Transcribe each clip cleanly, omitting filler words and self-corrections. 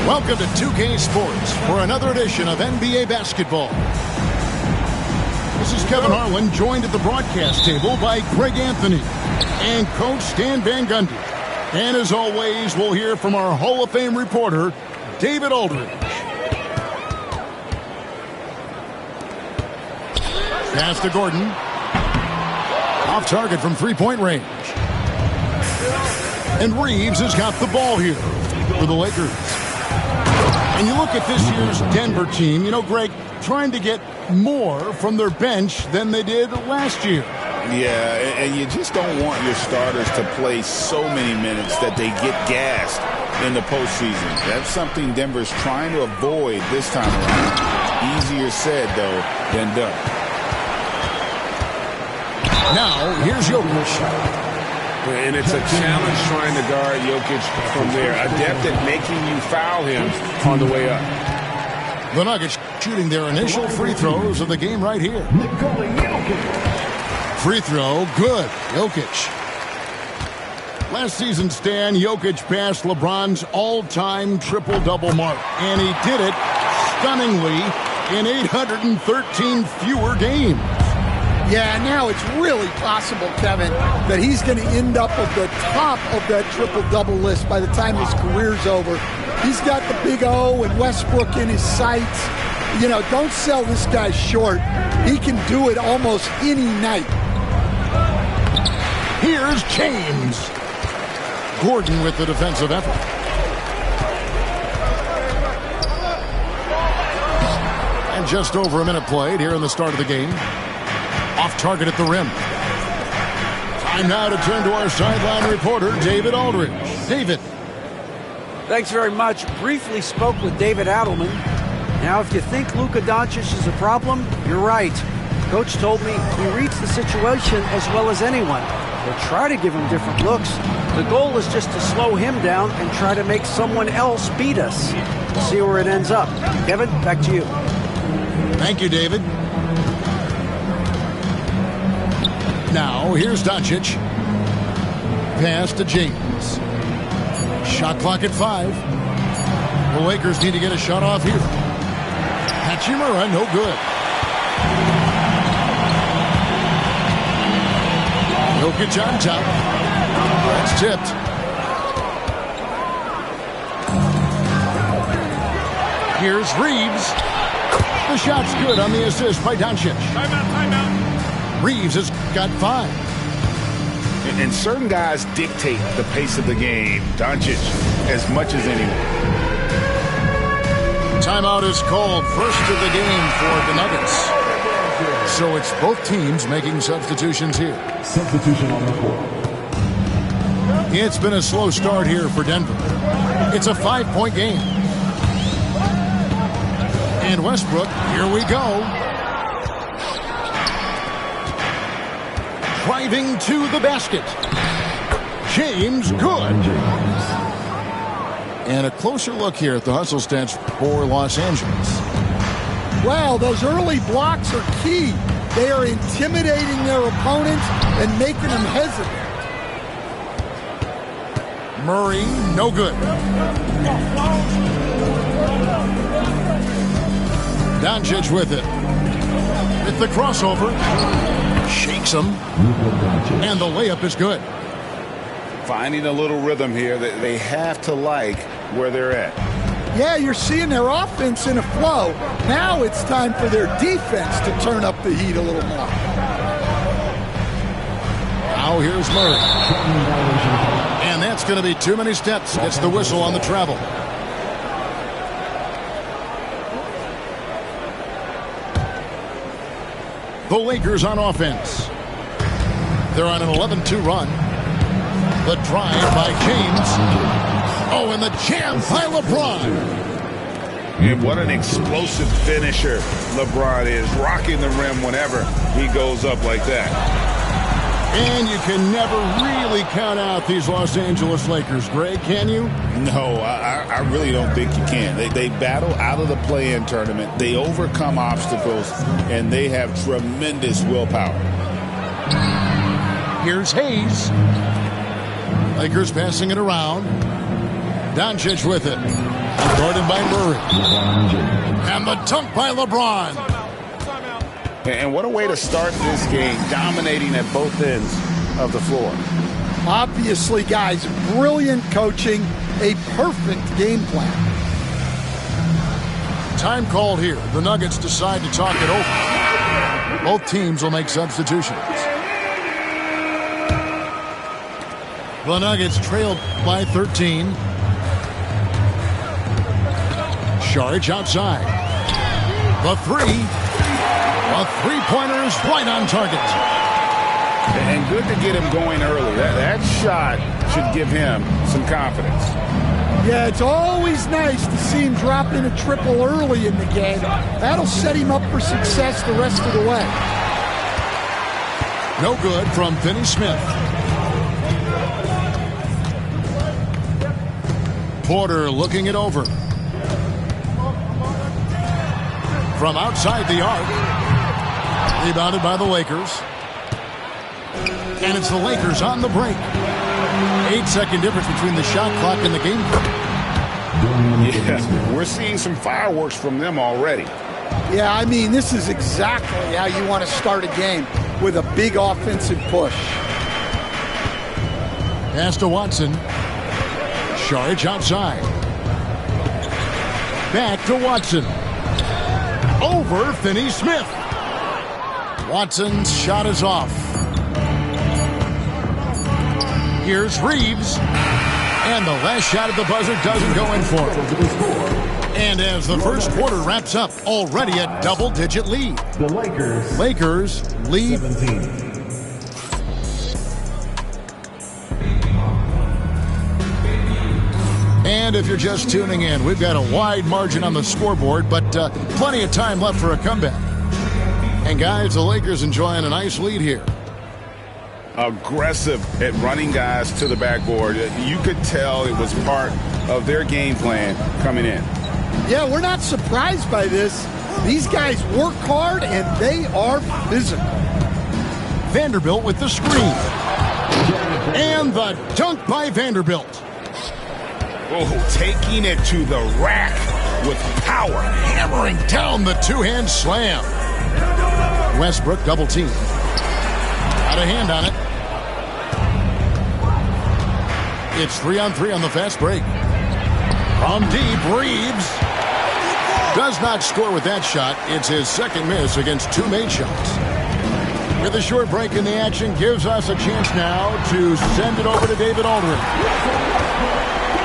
Welcome to 2K Sports for another edition of NBA basketball. This is Kevin Harlan, joined at the broadcast table by Greg Anthony and Coach Stan Van Gundy. And as always, we'll hear from our Hall of Fame reporter, David Aldridge. Pass to Gordon. Off target from three-point range. And Reeves has got the ball here for the Lakers. And you look at this year's Denver team, you know, Greg, trying to get more from their bench than they did last year. Yeah, and you just don't want your starters to play so many minutes that they get gassed in the postseason. That's something Denver's trying to avoid this time around. Easier said, though, than done. Now, here's Jokic. And it's a challenge trying to guard Jokic from there. Adept at making you foul him on the way up. The Nuggets shooting their initial free throws of the game right here. Free throw, good. Jokic. Last season, Stan, Jokic passed LeBron's all-time triple-double mark. And he did it stunningly in 813 fewer games. Yeah, now it's really possible, Kevin, that he's going to end up at the top of that triple-double list by the time his career's over. He's got the big O and Westbrook in his sights. You know, don't sell this guy short. He can do it almost any night. Here's James. Gordon with the defensive effort. And just over a minute played here in the start of the game. Off target at the rim. Time now to turn to our sideline reporter, David Aldridge. David. Thanks very much. Briefly spoke with David Adelman. Now, if you think Luka Doncic is a problem, you're right. Coach told me he reads the situation as well as anyone. We'll try to give him different looks. The goal is just to slow him down and try to make someone else beat us. We'll see where it ends up. Kevin, back to you. Thank you, David. Now, here's Doncic. Pass to James. Shot clock at 5. The Lakers need to get a shot off here. Hachimura, no good. Jokic on top. That's tipped. Here's Reeves. The shot's good on the assist by Doncic. Timeout. Reeves has got 5. And certain guys dictate the pace of the game. Doncic, as much as anyone. Timeout is called, first of the game for the Nuggets. So it's both teams making substitutions here. Substitution on the court. It's been a slow start here for Denver. It's a 5-point game. And Westbrook, here we go. Driving to the basket. James, good. And a closer look here at the hustle stats for Los Angeles. Wow, those early blocks are key. They are intimidating their opponents and making them hesitant. Murray, no good. Doncic with it. With the crossover. Shakes him. And the layup is good. Finding a little rhythm here that they have to like where they're at. Yeah, you're seeing their offense in a flow. Now it's time for their defense to turn up the heat a little more. Now here's Murray. And that's going to be too many steps. Gets the whistle on the travel. The Lakers on offense. They're on an 11-2 run. The drive by James. Oh, and the jam by LeBron. And what an explosive finisher LeBron is. Rocking the rim whenever he goes up like that. And you can never really count out these Los Angeles Lakers, Greg, can you? No, I really don't think you can. They battle out of the play-in tournament. They overcome obstacles, and they have tremendous willpower. Here's Hayes. Lakers passing it around. Doncic with it. Guarded by Murray. And the dunk by LeBron. And what a way to start this game, dominating at both ends of the floor. Obviously, guys, brilliant coaching, a perfect game plan. Time called here. The Nuggets decide to talk it over. Both teams will make substitutions. The Nuggets trailed by 13. Saric outside. The three. A three-pointer is right on target. And good to get him going early. That shot should give him some confidence. Yeah, it's always nice to see him drop in a triple early in the game. That'll set him up for success the rest of the way. No good from Finney-Smith. Porter looking it over. From outside the arc. Rebounded by the Lakers. And it's the Lakers on the break. 8-second difference between the shot clock and the game clock. Yeah, we're seeing some fireworks from them already. Yeah, I mean, this is exactly how you want to start a game, with a big offensive push. Pass to Watson. Saric outside. Back to Watson. Over Finney-Smith. Watson's shot is off. Here's Reeves. And the last shot at the buzzer doesn't go in for it. And as the first quarter wraps up, already a double-digit lead. The Lakers lead 17. And if you're just tuning in, we've got a wide margin on the scoreboard, but plenty of time left for a comeback. And guys, the Lakers enjoying a nice lead here. Aggressive at running guys to the backboard. You could tell it was part of their game plan coming in. Yeah, we're not surprised by this. These guys work hard and they are physical. Vanderbilt with the screen. And the dunk by Vanderbilt. Oh, taking it to the rack with power. Hammering down the two-hand slam. Westbrook double team. Got a hand on it. It's 3-on-3 on the fast break. From deep, Reeves does not score with that shot. It's his second miss against two made shots. With a short break in the action, gives us a chance now to send it over to David Aldridge.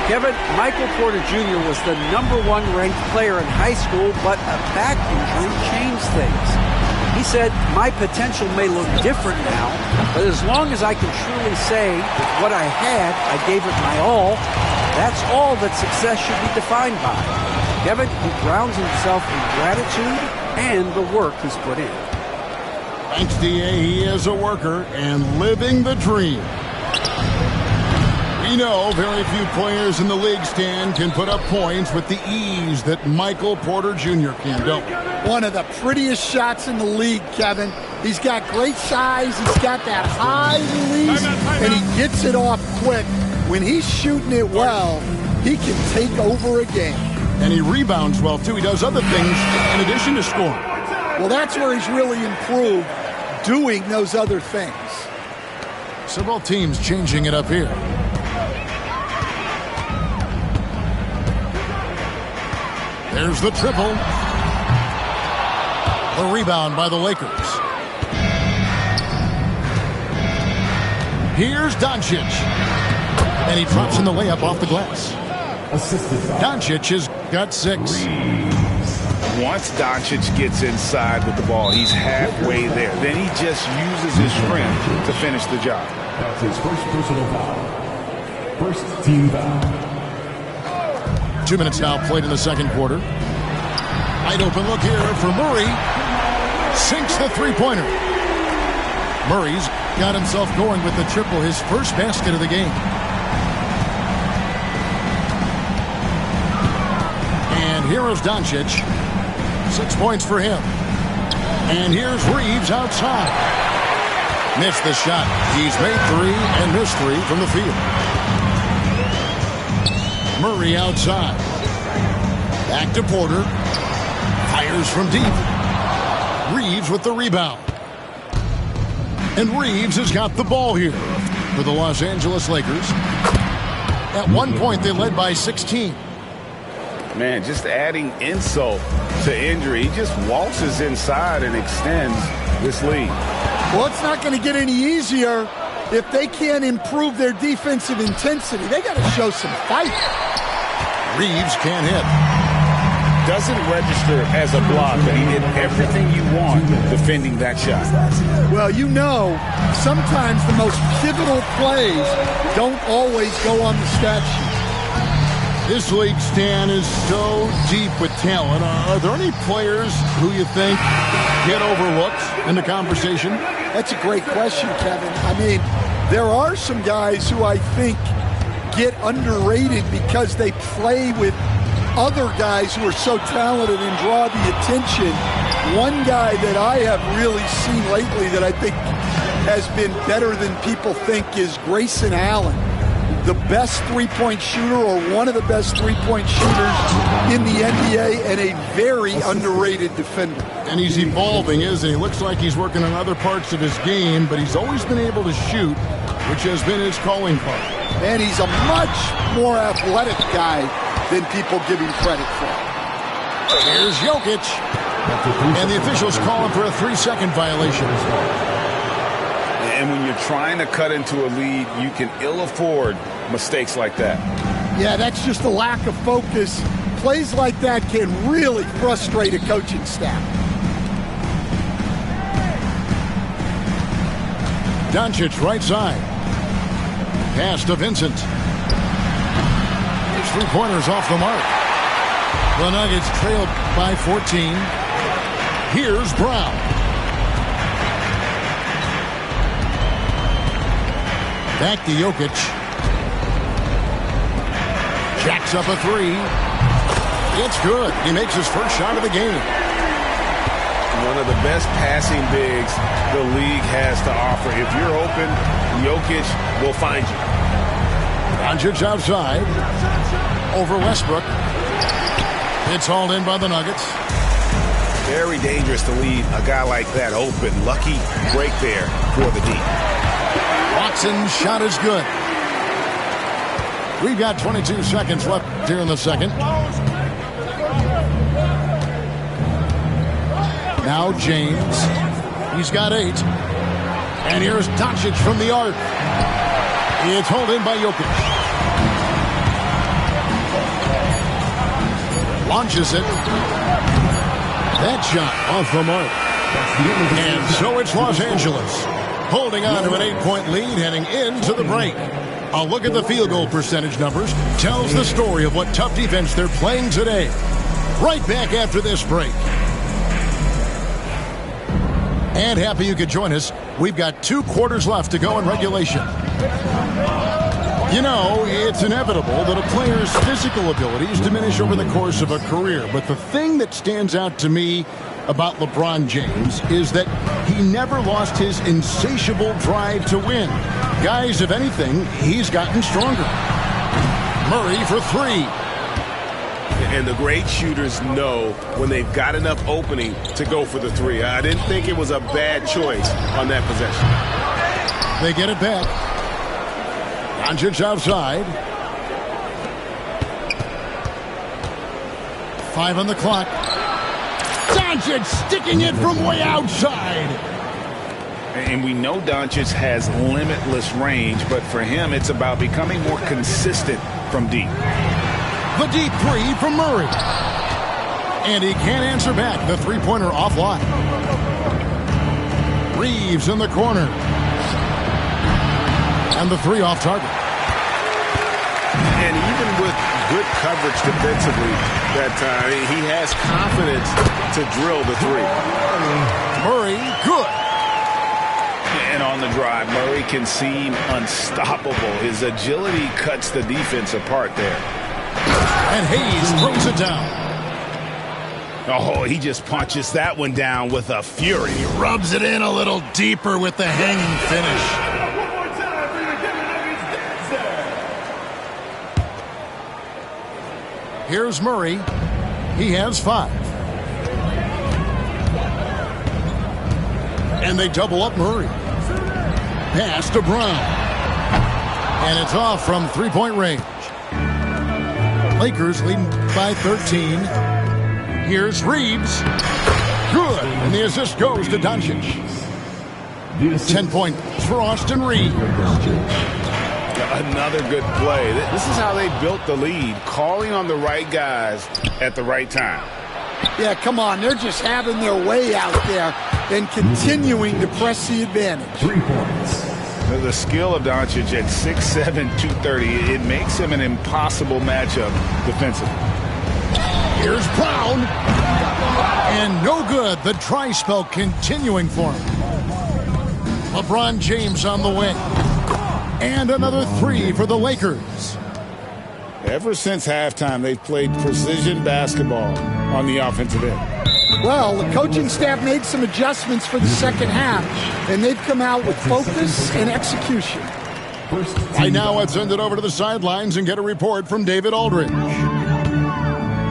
Kevin, Michael Porter Jr. was the #1 ranked player in high school, but a back injury changed things. He said, my potential may look different now, but as long as I can truly say with what I had, I gave it my all, that's all that success should be defined by. Kevin, he grounds himself in gratitude and the work he's put in. Thanks, D.A. He is a worker and living the dream. We know very few players in the league, Stan, can put up points with the ease that Michael Porter Jr. can, don't we? One of the prettiest shots in the league, Kevin. He's got great size. He's got that high release, and he gets it off quick. When he's shooting it well, he can take over a game. And he rebounds well, too. He does other things in addition to scoring. Well, that's where he's really improved, doing those other things. So both teams changing it up here. There's the triple. The rebound by the Lakers. Here's Doncic. And he drops in the layup off the glass. Doncic has got 6. Once Doncic gets inside with the ball, he's halfway there. Then he just uses his strength to finish the job. That's his first personal foul. First team foul. 2 minutes now played in the second quarter. Wide open look here for Murray. Sinks the three-pointer. Murray's got himself going with the triple, his first basket of the game. And here is Doncic. 6 points for him. And here's Reeves outside. Missed the shot. He's made 3 and missed 3 from the field. Murray outside. Back to Porter. Fires from deep. Reeves with the rebound. And Reeves has got the ball here for the Los Angeles Lakers. At one point, they led by 16. Man, just adding insult to injury. He just waltzes inside and extends this lead. Well, it's not going to get any easier if they can't improve their defensive intensity. They got to show some fight. Reeves can't hit. Doesn't register as a block, but he did everything you want defending that shot. Well, you know, sometimes the most pivotal plays don't always go on the stat sheet. This league, Stan, is so deep with talent. Are there any players who you think get overlooked in the conversation? That's a great question, Kevin. I mean, there are some guys who I think get underrated because they play with other guys who are so talented and draw the attention. One guy that I have really seen lately that I think has been better than people think is Grayson Allen, the best three-point shooter or one of the best three-point shooters in the NBA and a very underrated defender. And he's evolving, isn't he? Looks like he's working on other parts of his game, but he's always been able to shoot, which has been his calling card. And he's a much more athletic guy than people give him credit for. Here's Jokic. And the officials call him for a 3-second violation. And when you're trying to cut into a lead, you can ill afford mistakes like that. Yeah, that's just a lack of focus. Plays like that can really frustrate a coaching staff. Doncic right side. Pass to Vincent. His three-pointers off the mark. The Nuggets trailed by 14. Here's Brown. Back to Jokic. Jacks up a three. It's good. He makes his first shot of the game. One of the best passing bigs the league has to offer. If you're open, Jokic will find you. Doncic outside. Over Westbrook. It's hauled in by the Nuggets. Very dangerous to leave a guy like that open. Lucky break there for the D. Watson's shot is good. We've got 22 seconds left here in the second. Now James. He's got 8. And here's Doncic from the arc. It's hauled in by Jokic. Launches it. That shot off the mark. And so it's Los Angeles holding on to an 8-point lead heading into the break. A look at the field goal percentage numbers tells the story of what tough defense they're playing today. Right back after this break. And happy you could join us. We've got 2 quarters left to go in regulation. You know, it's inevitable that a player's physical abilities diminish over the course of a career. But the thing that stands out to me about LeBron James is that he never lost his insatiable drive to win. Guys, if anything, he's gotten stronger. Murray for 3. And the great shooters know when they've got enough opening to go for the 3. I didn't think it was a bad choice on that possession. They get it back. Doncic outside. 5 on the clock. Doncic sticking it from way outside. And we know Doncic has limitless range, but for him, it's about becoming more consistent from deep. The deep 3 from Murray. And he can't answer back. The three-pointer offline. Reeves in the corner. And the 3 off target. And even with good coverage defensively that time, he has confidence to drill the 3. Murray, good. And on the drive, Murray can seem unstoppable. His agility cuts the defense apart there. And Hayes throws it down. Oh, he just punches that one down with a fury. He rubs it in a little deeper with the hanging finish. Here's Murray. He has 5. And they double up Murray. Pass to Brown. And it's off from three-point range. Lakers leading by 13. Here's Reeves. Good. And the assist goes to Doncic. 10 points for Austin Reeves. Another good play. This is how they built the lead, calling on the right guys at the right time. Yeah, come on. They're just having their way out there and continuing to press the advantage. 3 points. The skill of Doncic at 6'7", 230, it makes him an impossible matchup defensively. Here's Brown. And no good. The try spell continuing for him. LeBron James on the wing. And another 3 for the Lakers. Ever since halftime, they've played precision basketball on the offensive end. Well, the coaching staff made some adjustments for the second half, and they've come out with focus and execution. Right now, let's send it over to the sidelines and get a report from David Aldridge.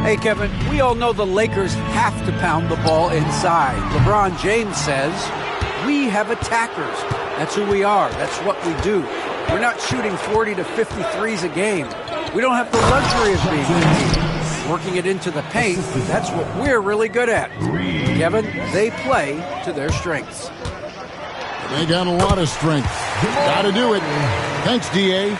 Hey, Kevin, we all know the Lakers have to pound the ball inside. LeBron James says, we have attackers. That's who we are. That's what we do. We're not shooting 40 to 53s a game. We don't have the luxury of being a team. Working it into the paint, that's what we're really good at. Kevin, they play to their strengths. They got a lot of strength. Got to do it. Thanks, D.A.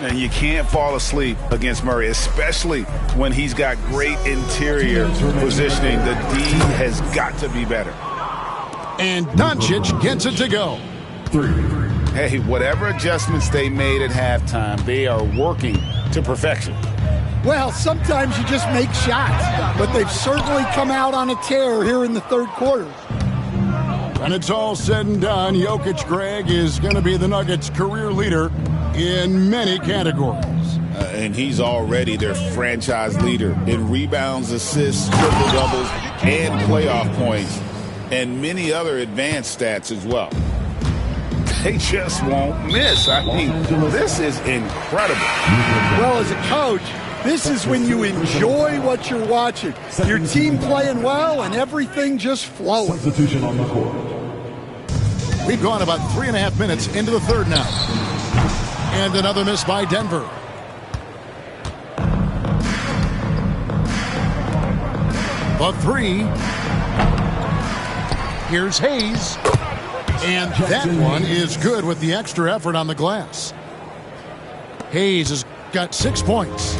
And you can't fall asleep against Murray, especially when he's got great interior positioning. The D has got to be better. And Doncic gets it to go. 3. Hey, whatever adjustments they made at halftime, they are working to perfection. Well, sometimes you just make shots, but they've certainly come out on a tear here in the third quarter. When it's all said and done, Jokic, Greg, is going to be the Nuggets' career leader in many categories. And he's already their franchise leader in rebounds, assists, triple-doubles, and playoff points, and many other advanced stats as well. They just won't miss. I mean, this is incredible. Well, as a coach, this is when you enjoy what you're watching. Your team playing well and everything just flowing. Substitution on the court. We've gone about 3.5 minutes into the third now. And another miss by Denver. The 3. Here's Hayes. And that one is good with the extra effort on the glass. Hayes has got 6 points.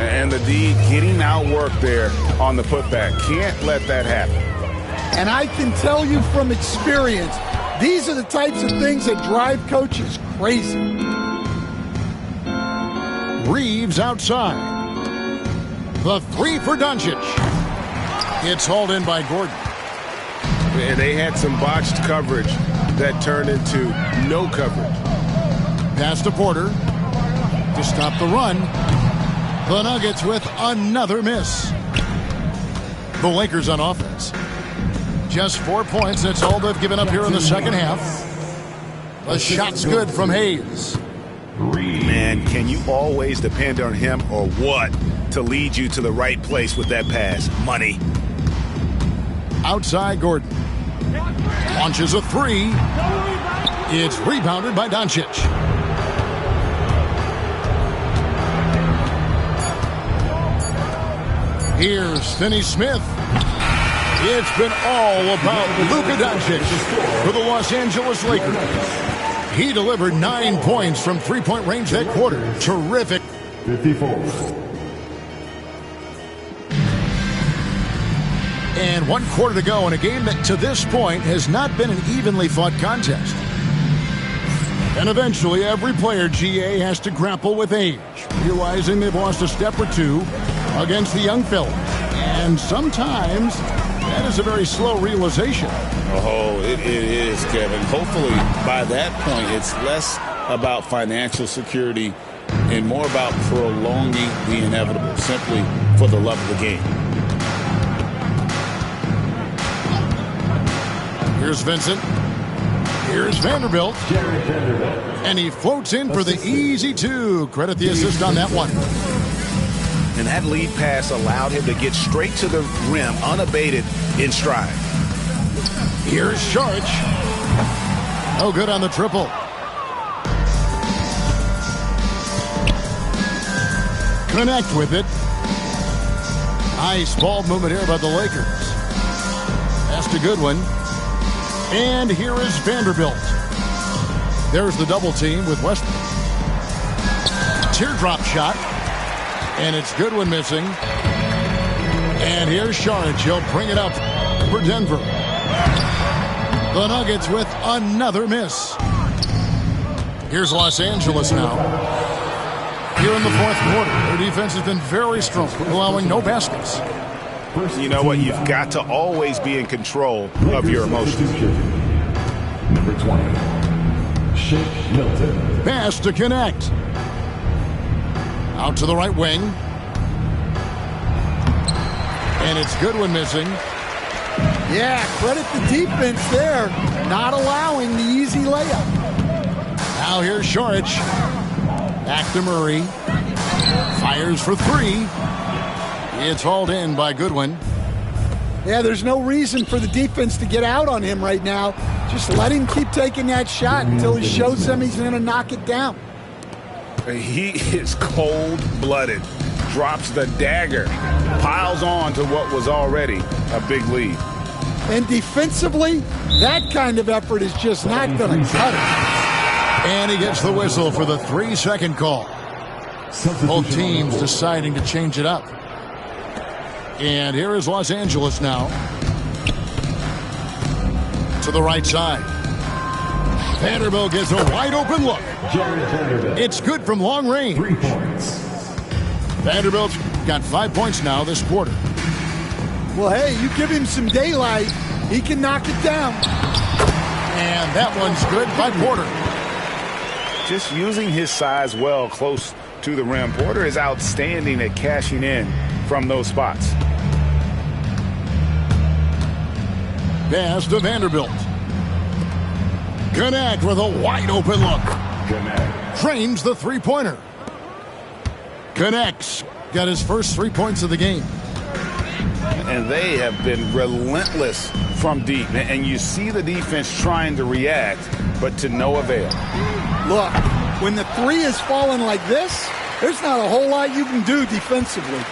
And the D getting outworked there on the putback. Can't let that happen. And I can tell you from experience, these are the types of things that drive coaches crazy. Reeves outside. The 3 for Doncic. It's hauled in by Gordon. And they had some botched coverage that turned into no coverage. Pass to Porter to stop the run. The Nuggets with another miss. The Lakers on offense. Just 4 points. That's all they've given up here in the second half. The shot's good from Hayes. Man, can you always depend on him or what to lead you to the right place with that pass? Money. Outside Gordon. Launches a 3. It's rebounded by Doncic. Here's Finney Smith. It's been all about Luka Doncic for the Los Angeles Lakers. He delivered 9 points from three-point range that quarter. Terrific. 54. And 1 quarter to go in a game that to this point has not been an evenly fought contest. And eventually every player, GA, has to grapple with age, realizing they've lost a step or two against the young fellas. And sometimes that is a very slow realization. Oh, it is, Kevin. Hopefully by that point it's less about financial security and more about prolonging the inevitable, simply for the love of the game. Here's Vincent. Here's Vanderbilt. And he floats in for the easy 2. Credit the assist on that one. And and that lead pass allowed him to get straight to the rim unabated in stride. Here's Sharch. No good on the triple. Connect with it. Nice ball movement here by the Lakers. That's a good one. And here is Vanderbilt. There's the double team with Westbrook. Teardrop shot. And it's Goodwin missing. And here's Sharch. He'll bring it up for Denver. The Nuggets with another miss. Here's Los Angeles now. Here in the fourth quarter, their defense has been very strong, allowing no baskets. You know what? You've got to always be in control of your emotions. Number 20, Shake Milton. Pass to connect. Out to the right wing. And it's Goodwin missing. Yeah, credit the defense there. Not allowing the easy layup. Now here's Sharch. Back to Murray. Fires for three. It's hauled in by Goodwin. Yeah, there's no reason for the defense to get out on him right now. Just let him keep taking that shot until he shows them he's going to knock it down. He is cold-blooded. Drops the dagger. Piles on to what was already a big lead. And defensively, that kind of effort is just not going to cut it. And he gets the whistle for the 3-second call. Both teams deciding to change it up. And here is Los Angeles now. To the right side. Vanderbilt gets a wide open look. It's good from long range. 3 points. Vanderbilt's got 5 points now this quarter. Well, hey, you give him some daylight, he can knock it down. And that one's good by Porter. Just using his size well close to the rim. Porter is outstanding at cashing in from those spots. Pass to Vanderbilt. Connect with a wide open look. Frames the three-pointer. Connects. Got his first 3 points of the game. And they have been relentless from deep. And you see the defense trying to react, but to no avail. Look, when the three is falling like this, there's not a whole lot you can do defensively.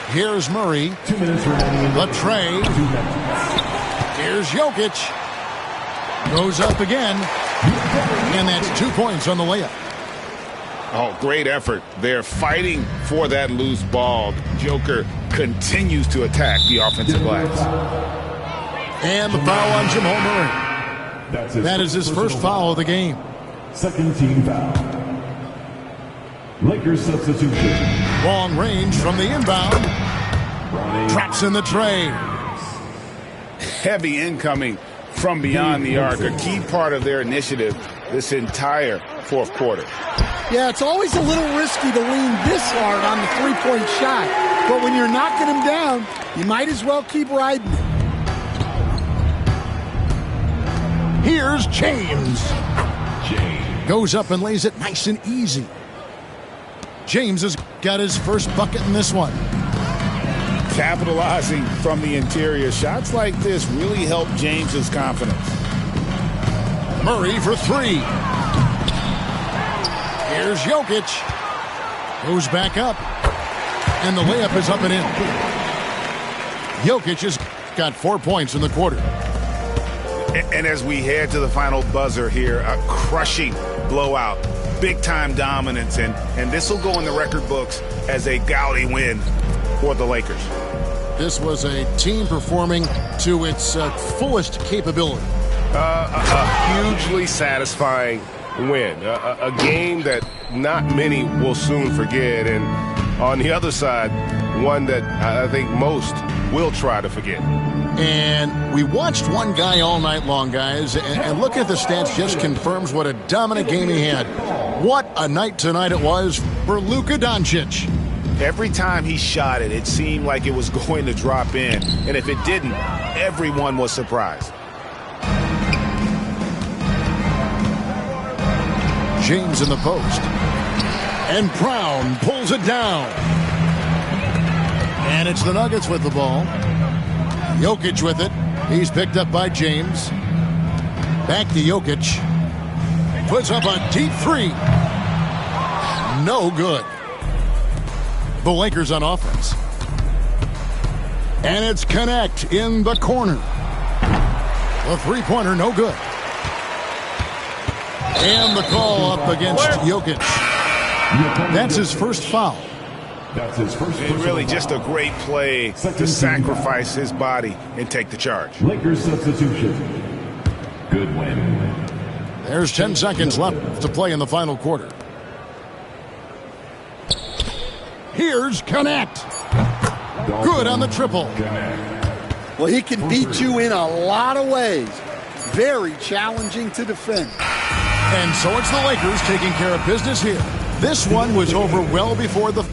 Here's Murray. 2 minutes remaining. The tray. 2 minutes. Here's Jokic. Goes up again. And that's 2 points on the layup. Oh, great effort. They're fighting for that loose ball. Joker continues to attack the offensive glass. And the foul on Jamal Murray. That is his first foul of the game. Second team foul. Lakers substitution. Long range from the inbound. Drops in the tray. Heavy incoming from beyond the arc. A key part of their initiative this entire fourth quarter. Yeah, it's always a little risky to lean this hard on the three-point shot. But when you're knocking him down, you might as well keep riding it. Here's James. Goes up and lays it nice and easy. James has got his first bucket in this one. Capitalizing from the interior. Shots like this really help James's confidence. Murray for three. Here's Jokic. Goes back up. And the layup is up and in. Jokic has got 4 points in the quarter. And as we head to the final buzzer here, a crushing blowout. Big-time dominance. And this will go in the record books as a gaudy win for the Lakers. This was a team performing to its fullest capability. A hugely satisfying win. A game that not many will soon forget. And on the other side, one that I think most will try to forget. And we watched one guy all night long, guys, and look at the stats, just confirms what a dominant game he had. What a night tonight it was for Luka Doncic. Every time he shot it, it seemed like it was going to drop in. And if it didn't, everyone was surprised. James in the post. And Brown pulls it down. And it's the Nuggets with the ball. Jokic with it. He's picked up by James. Back to Jokic. Puts up a deep three. No good. The Lakers on offense. And it's Connect in the corner. The three-pointer, no good. And the call up against Jokic. That's his first foul. That's his first. And really just a great play to sacrifice his body and take the charge. Lakers substitution. Good win. There's 10 seconds left to play in the final quarter. Here's Connect. Good on the triple. Well, he can beat you in a lot of ways. Very challenging to defend. And so it's the Lakers taking care of business here. This one was over well before the...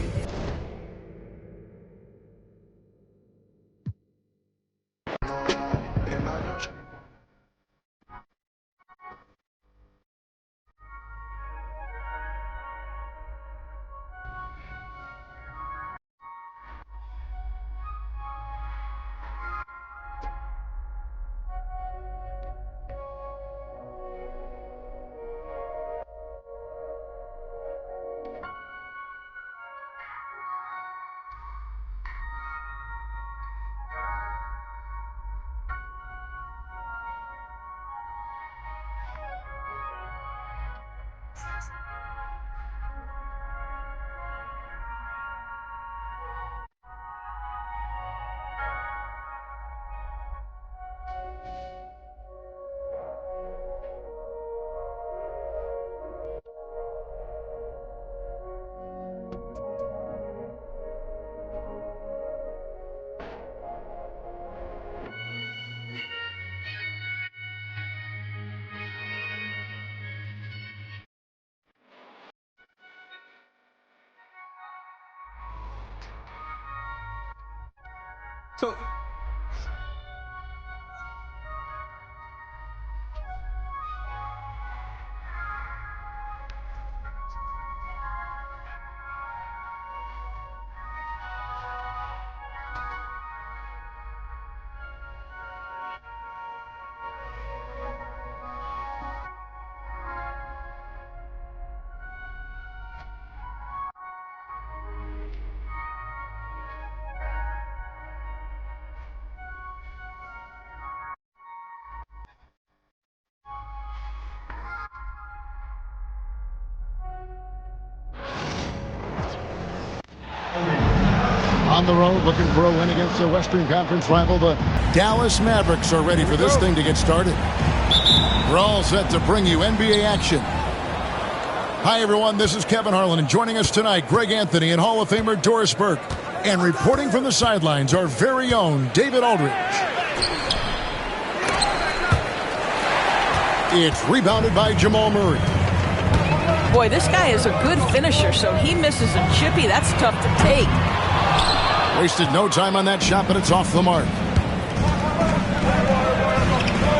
So On the road, looking for a win against the Western Conference rival. The Dallas Mavericks are ready for this thing to get started. We're all set to bring you NBA action. Hi, everyone. This is Kevin Harlan, and joining us tonight, Greg Anthony and Hall of Famer Doris Burke. And reporting from the sidelines, our very own David Aldridge. It's rebounded by Jamal Murray. Boy, this guy is a good finisher, so he misses a chippy. That's tough to take. Wasted no time on that shot, but it's off the mark.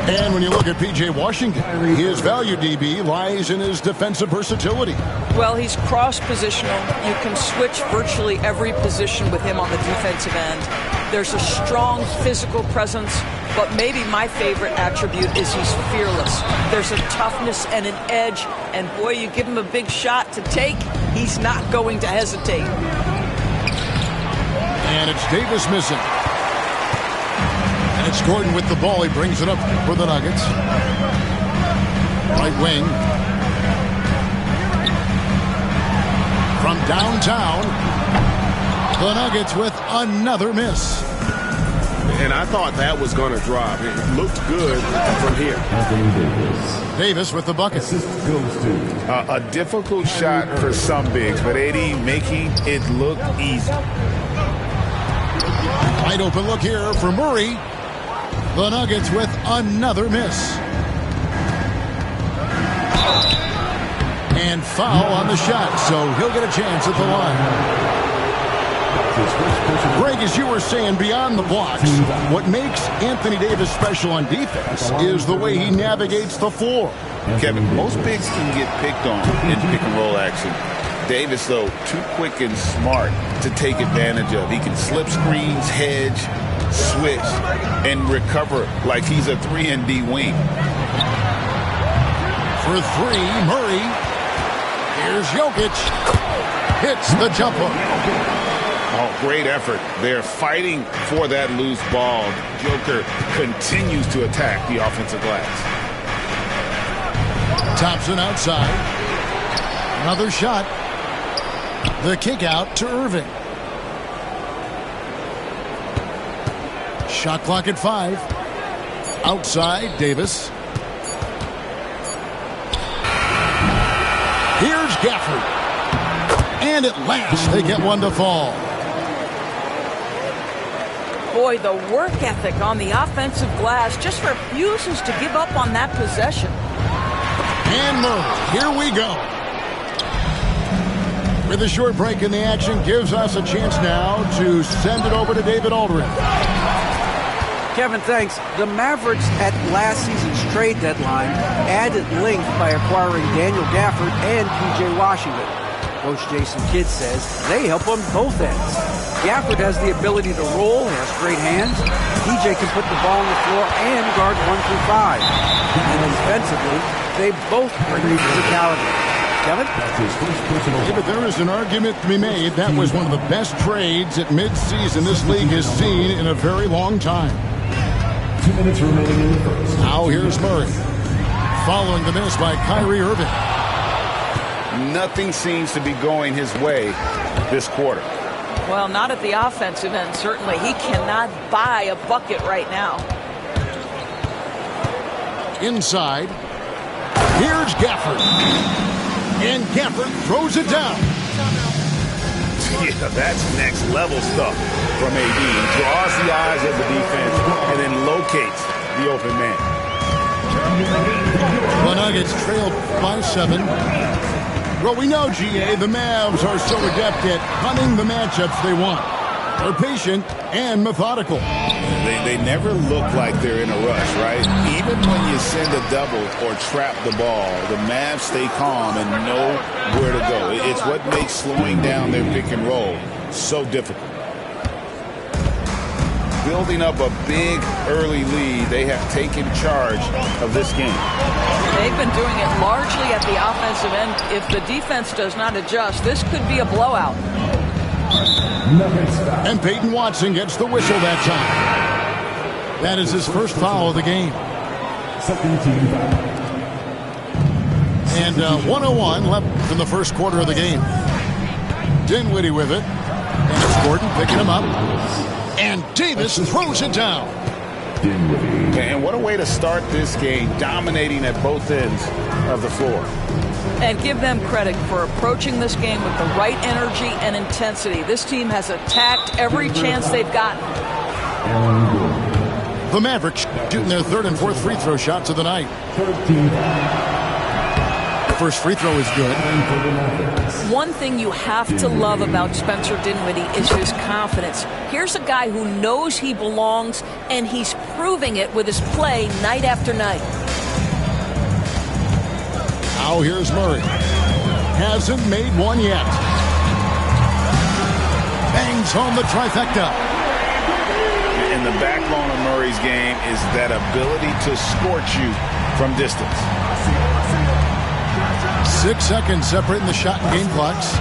And when you look at P.J. Washington, his value, DB, lies in his defensive versatility. Well, he's cross-positional. You can switch virtually every position with him on the defensive end. There's a strong physical presence, but maybe my favorite attribute is he's fearless. There's a toughness and an edge, and boy, you give him a big shot to take, he's not going to hesitate. And it's Davis missing. And it's Gordon with the ball. He brings it up for the Nuggets. Right wing. From downtown, the Nuggets with another miss. And I thought that was going to drop. It looked good from here. Davis with the bucket. A difficult shot for some bigs, but AD making it look easy. Wide open look here for Murray. The Nuggets with another miss. And foul on the shot, so he'll get a chance at the line. Greg, as you were saying, beyond the blocks, what makes Anthony Davis special on defense is the way he navigates the floor. Kevin, most bigs can get picked on in pick and roll action. Davis, though, too quick and smart to take advantage of. He can slip screens, hedge, switch, and recover like he's a 3-and-D wing. For three, Murray. Here's Jokic. Hits the jump hook. Oh, great effort. They're fighting for that loose ball. Joker continues to attack the offensive glass. Thompson outside. Another shot. The kick out to Irving. Shot clock at 5. Outside, Davis. Here's Gafford. And at last, they get one to fall. Boy, the work ethic on the offensive glass just refuses to give up on that possession. And Murray, here we go. With a short break in the action, gives us a chance now to send it over to David Aldridge. Kevin, thanks. The Mavericks at last season's trade deadline added length by acquiring Daniel Gafford and P.J. Washington. Coach Jason Kidd says they help on both ends. Gafford has the ability to roll, has great hands. P.J. can put the ball on the floor and guard 1 through 5. And defensively, they both bring physicality. Kevin? Yeah, but there is an argument to be made. That was one of the best trades at midseason this league has seen in a very long time. 2 minutes remaining in the first. Now here's Murray. Following the miss by Kyrie Irving. Nothing seems to be going his way this quarter. Well, not at the offensive end, certainly. He cannot buy a bucket right now. Inside. Here's Gafford. And Gafford throws it down. Yeah, that's next level stuff from AD. He draws the eyes of the defense and then locates the open man. The Nuggets trailed by 7. Well, we know, GA, the Mavs are so adept at hunting the matchups they want. They're patient and methodical. They never look like they're in a rush, right? Even when you send a double or trap the ball, the Mavs stay calm and know where to go. It's what makes slowing down their pick and roll so difficult. Building up a big early lead, they have taken charge of this game. They've been doing it largely at the offensive end. If the defense does not adjust, this could be a blowout. And Peyton Watson gets the whistle that time. That is his first foul of the game. Second team foul. And 1:01 left in the first quarter of the game. Dinwiddie with it. And it's Gordon picking him up. And Davis throws it down. And what a way to start this game, dominating at both ends of the floor. And give them credit for approaching this game with the right energy and intensity. This team has attacked every chance they've gotten. The Mavericks shooting their third and fourth free throw shots of the night. First free throw is good. One thing you have to love about Spencer Dinwiddie is his confidence. Here's a guy who knows he belongs, and he's proving it with his play night after night. Now here's Murray. Hasn't made one yet. Bangs home the trifecta. And the backbone of Murray's game is that ability to scorch you from distance. 6 seconds separating the shot and game clocks.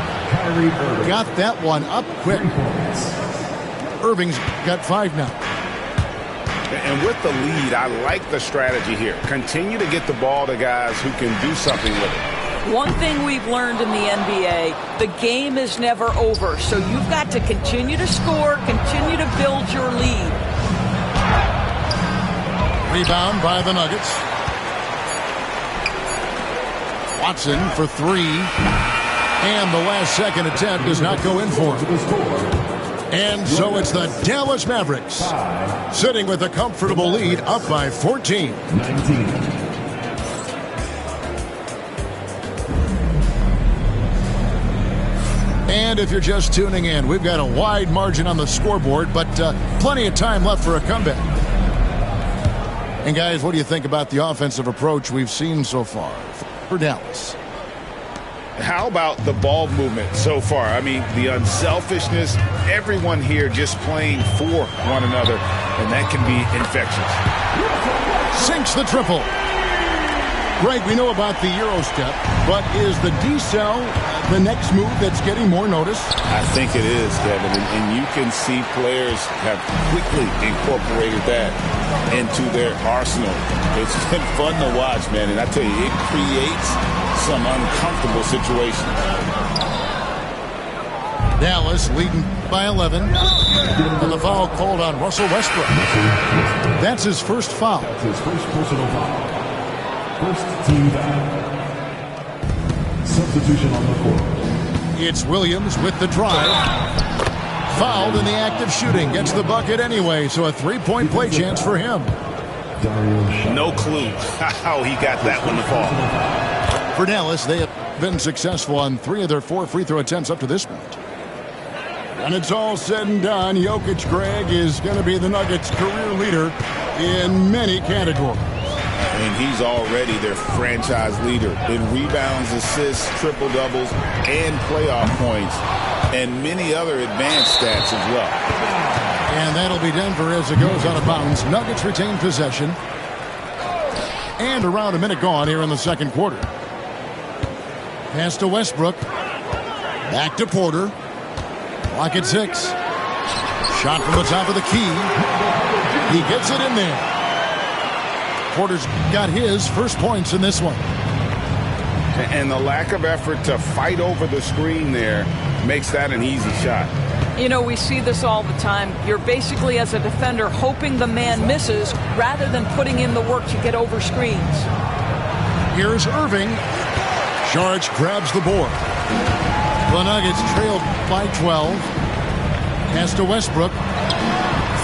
Got that one up quick. Irving's got 5 now. And with the lead, I like the strategy here. Continue to get the ball to guys who can do something with it. One thing we've learned in the NBA, the game is never over. So you've got to continue to score, continue to build your lead. Rebound by the Nuggets. Watson for 3. And the last second attempt does not go in for him. And so it's the Dallas Mavericks sitting with a comfortable lead up by 14. 19. And if you're just tuning in, we've got a wide margin on the scoreboard, but plenty of time left for a comeback. And guys, what do you think about the offensive approach we've seen so far for Dallas? How about the ball movement so far? I mean, the unselfishness, everyone here just playing for one another, and that can be infectious. Sinks the triple. Greg, we know about the Euro step, but is the decel the next move that's getting more notice? I think it is, Kevin, and you can see players have quickly incorporated that into their arsenal. It's been fun to watch, man, and I tell you, it creates some uncomfortable situations. Dallas leading by 11, and the foul called on Russell Westbrook. That's his first foul. That's his first personal foul. First team foul. Substitution on the court. It's Williams with the drive. Fouled in the act of shooting. Gets the bucket anyway, so a three-point play chance for him. No clue how he got that one to fall. For Dallas, they have been successful on 3 of their 4 free throw attempts up to this point. When it's all said and done, Jokic, Greg, is going to be the Nuggets' career leader in many categories. And he's already their franchise leader in rebounds, assists, triple-doubles, and playoff points, and many other advanced stats as well. And that'll be Denver as it goes out of bounds. Nuggets retain possession. And around a minute gone here in the second quarter. Pass to Westbrook. Back to Porter. Clock at 6. Shot from the top of the key. He gets it in there. Porter's got his first points in this one. And the lack of effort to fight over the screen there makes that an easy shot. You know, we see this all the time. You're basically, as a defender, hoping the man misses rather than putting in the work to get over screens. Here's Irving. Sharge grabs the board. The Nuggets trailed by 12. Pass to Westbrook.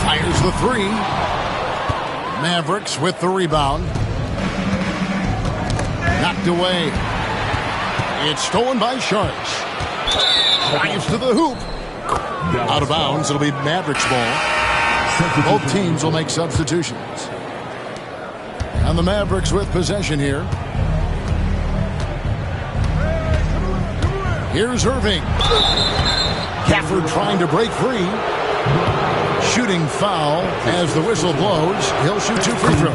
Fires the 3. Mavericks with the rebound. Knocked away. It's stolen by Sharks. Drives to the hoop. Out of bounds. It'll be Mavericks ball. Both teams will make substitutions. And the Mavericks with possession here. Here's Irving. Gafford trying to break free. Shooting foul as the whistle blows. He'll shoot 2 free throws.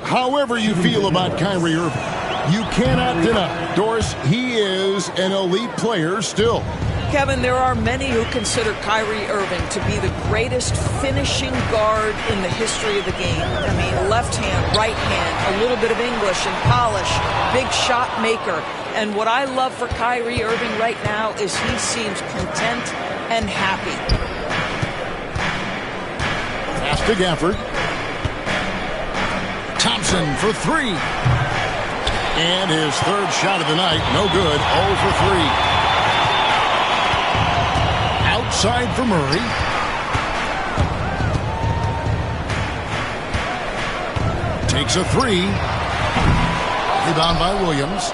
However you feel about Kyrie Irving, you cannot deny, Doris, he is an elite player still. Kevin, there are many who consider Kyrie Irving to be the greatest finishing guard in the history of the game. I mean, left hand, right hand, a little bit of English and polish, big shot maker. And what I love for Kyrie Irving right now is he seems content and happy. Pass to Gafford. Thompson for 3. And his third shot of the night, no good, 0 for 3. Outside for Murray. Takes a 3. Rebound by Williams.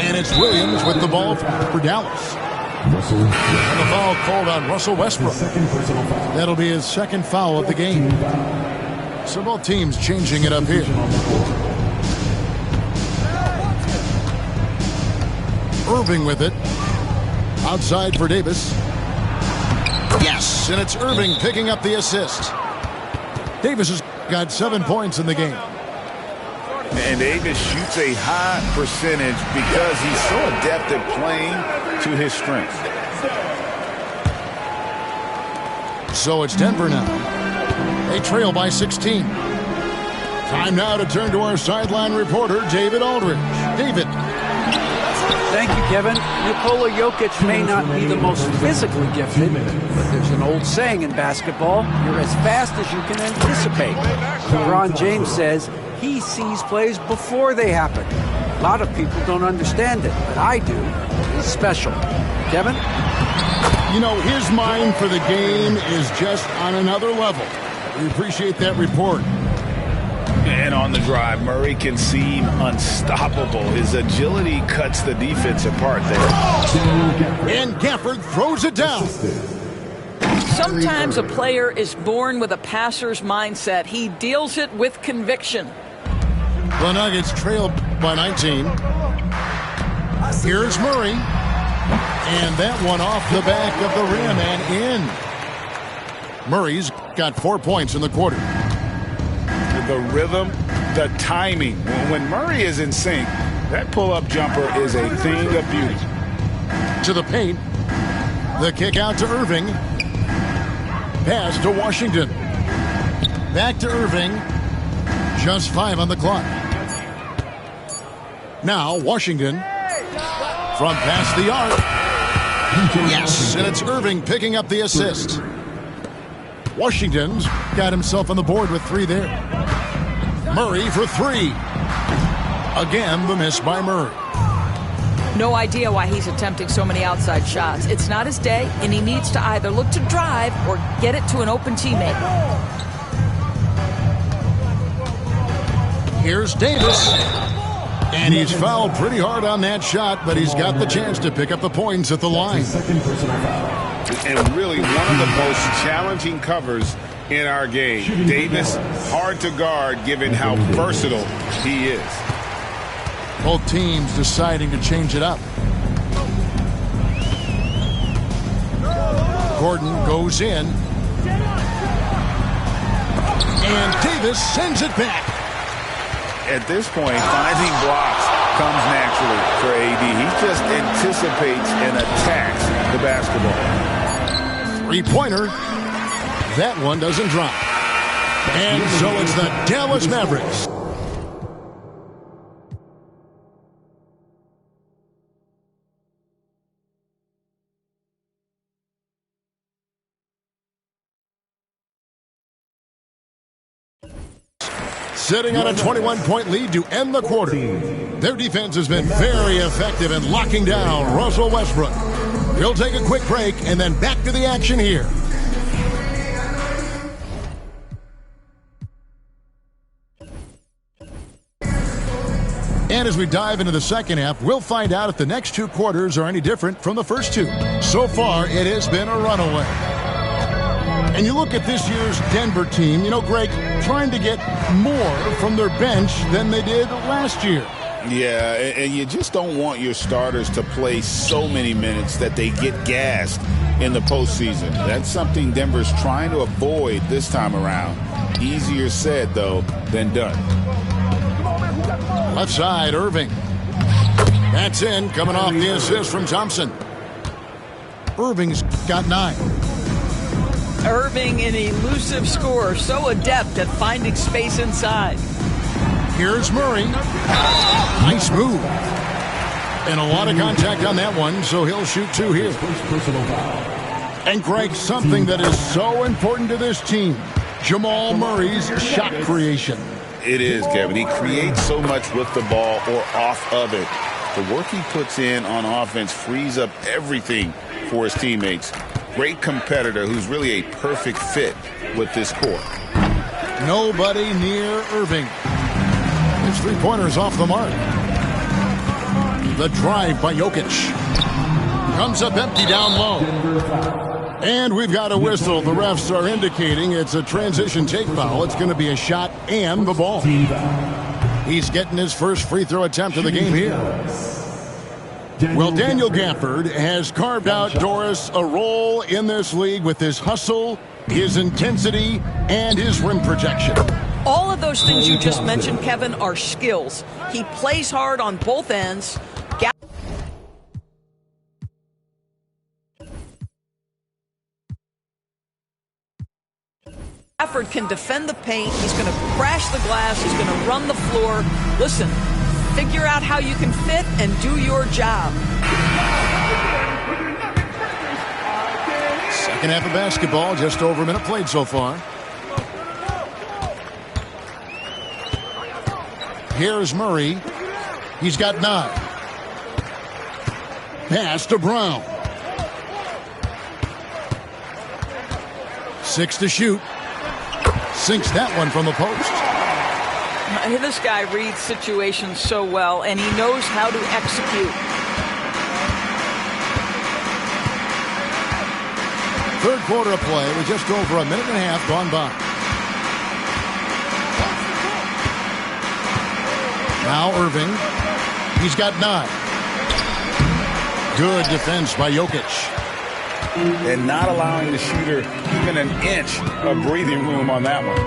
And it's Williams with the ball for Dallas. And the foul called on Russell Westbrook. That'll be his second foul of the game. So both teams changing it up here. Irving with it. Outside for Davis. Yes, and it's Irving picking up the assist. Davis has got 7 points in the game. And Davis shoots a high percentage because he's so adept at playing to his strengths. So it's Denver now. They trail by 16. Time now to turn to our sideline reporter, David Aldridge. David. Thank you, Kevin. Nikola Jokic may not be the most physically gifted, but there's an old saying in basketball, you're as fast as you can anticipate. LeBron James says he sees plays before they happen. A lot of people don't understand it, but I do. He's special. Kevin? You know, his mind for the game is just on another level. We appreciate that report. And on the drive, Murray can seem unstoppable. His agility cuts the defense apart there. And Gafford throws it down. Sometimes a player is born with a passer's mindset. He deals it with conviction. The Nuggets trail by 19. Here's Murray. And that one off the back of the rim and in. Murray's got 4 points in the quarter. The rhythm, the timing. When Murray is in sync, that pull-up jumper is a thing of beauty. To the paint. The kick out to Irving. Pass to Washington. Back to Irving. Just 5 on the clock. Now Washington from past the arc. Yes, and it's Irving picking up the assist. Washington's got himself on the board with 3 there. Murray for 3. Again, the miss by Murray. No idea why he's attempting so many outside shots. It's not his day, and he needs to either look to drive or get it to an open teammate. Here's Davis. And he's fouled pretty hard on that shot, but he's got the chance to pick up the points at the line. And really one of the most challenging covers in our game. Davis, hard to guard given how versatile he is. Both teams deciding to change it up. Gordon goes in. And Davis sends it back. At this point, finding blocks comes naturally for AD. He just anticipates and attacks the basketball. Three-pointer. That one doesn't drop. And so it's the Dallas Mavericks. Sitting on a 21-point lead to end the quarter. Their defense has been very effective in locking down Russell Westbrook. He'll take a quick break and then back to the action here. And as we dive into the second half, we'll find out if the next 2 quarters are any different from the first 2. So far, it has been a runaway. And you look at this year's Denver team, you know, Greg, trying to get more from their bench than they did last year. Yeah, and you just don't want your starters to play so many minutes that they get gassed in the postseason. That's something Denver's trying to avoid this time around. Easier said, though, than done. Left side, Irving. That's in, coming off the assist from Thompson. Irving's got 9. Irving, an elusive scorer, so adept at finding space inside. Here's Murray. Nice move. And a lot of contact on that one, so he'll shoot 2 here. And Greg, something that is so important to this team, Jamal Murray's shot creation. It is, Kevin. He creates so much with the ball or off of it. The work he puts in on offense frees up everything for his teammates. Great competitor who's really a perfect fit with this core. Nobody near Irving. His 3-pointer's off the mark. The drive by Jokic. Comes up empty down low. And we've got a whistle. The refs are indicating it's a transition take foul. It's going to be a shot and the ball. He's getting his first free throw attempt of the game here. Well, Daniel Gafford has carved out Doris a role in this league with his hustle, his intensity, and his rim protection. All of those things you just mentioned, Kevin, are skills. He plays hard on both ends. Gafford can defend the paint. He's going to crash the glass. He's going to run the floor. Listen, figure out how you can fit and do your job. Second half of basketball, just over a minute played so far. Here's Murray. He's got 9. Pass to Brown. 6 to shoot. Sinks that one from the post. This guy reads situations so well, and he knows how to execute. Third quarter of play with just over a minute and a half gone by. Now Irving. He's got 9. Good defense by Jokic. And not allowing the shooter even an inch of breathing room on that one.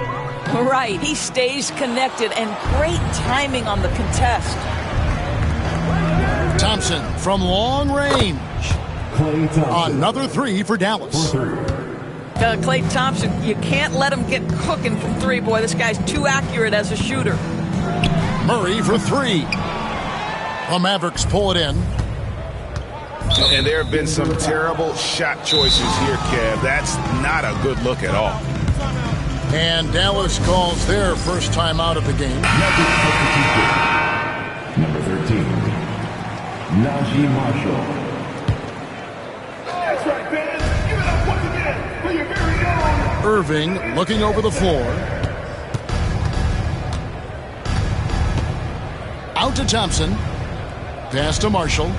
Right. He stays connected, and great timing on the contest. Thompson from long range. Another 3 for Dallas. Klay Thompson, you can't let him get cooking from 3. Boy, this guy's too accurate as a shooter. Murray for 3. The Mavericks pull it in. And there have been some terrible shot choices here, Kev. That's not a good look at all. And Dallas calls their first time out of the game. Number 13, Najee Marshall. That's right, fans. Give it up once again for your very own Irving looking over the floor. Out to Thompson. Pass to Marshall.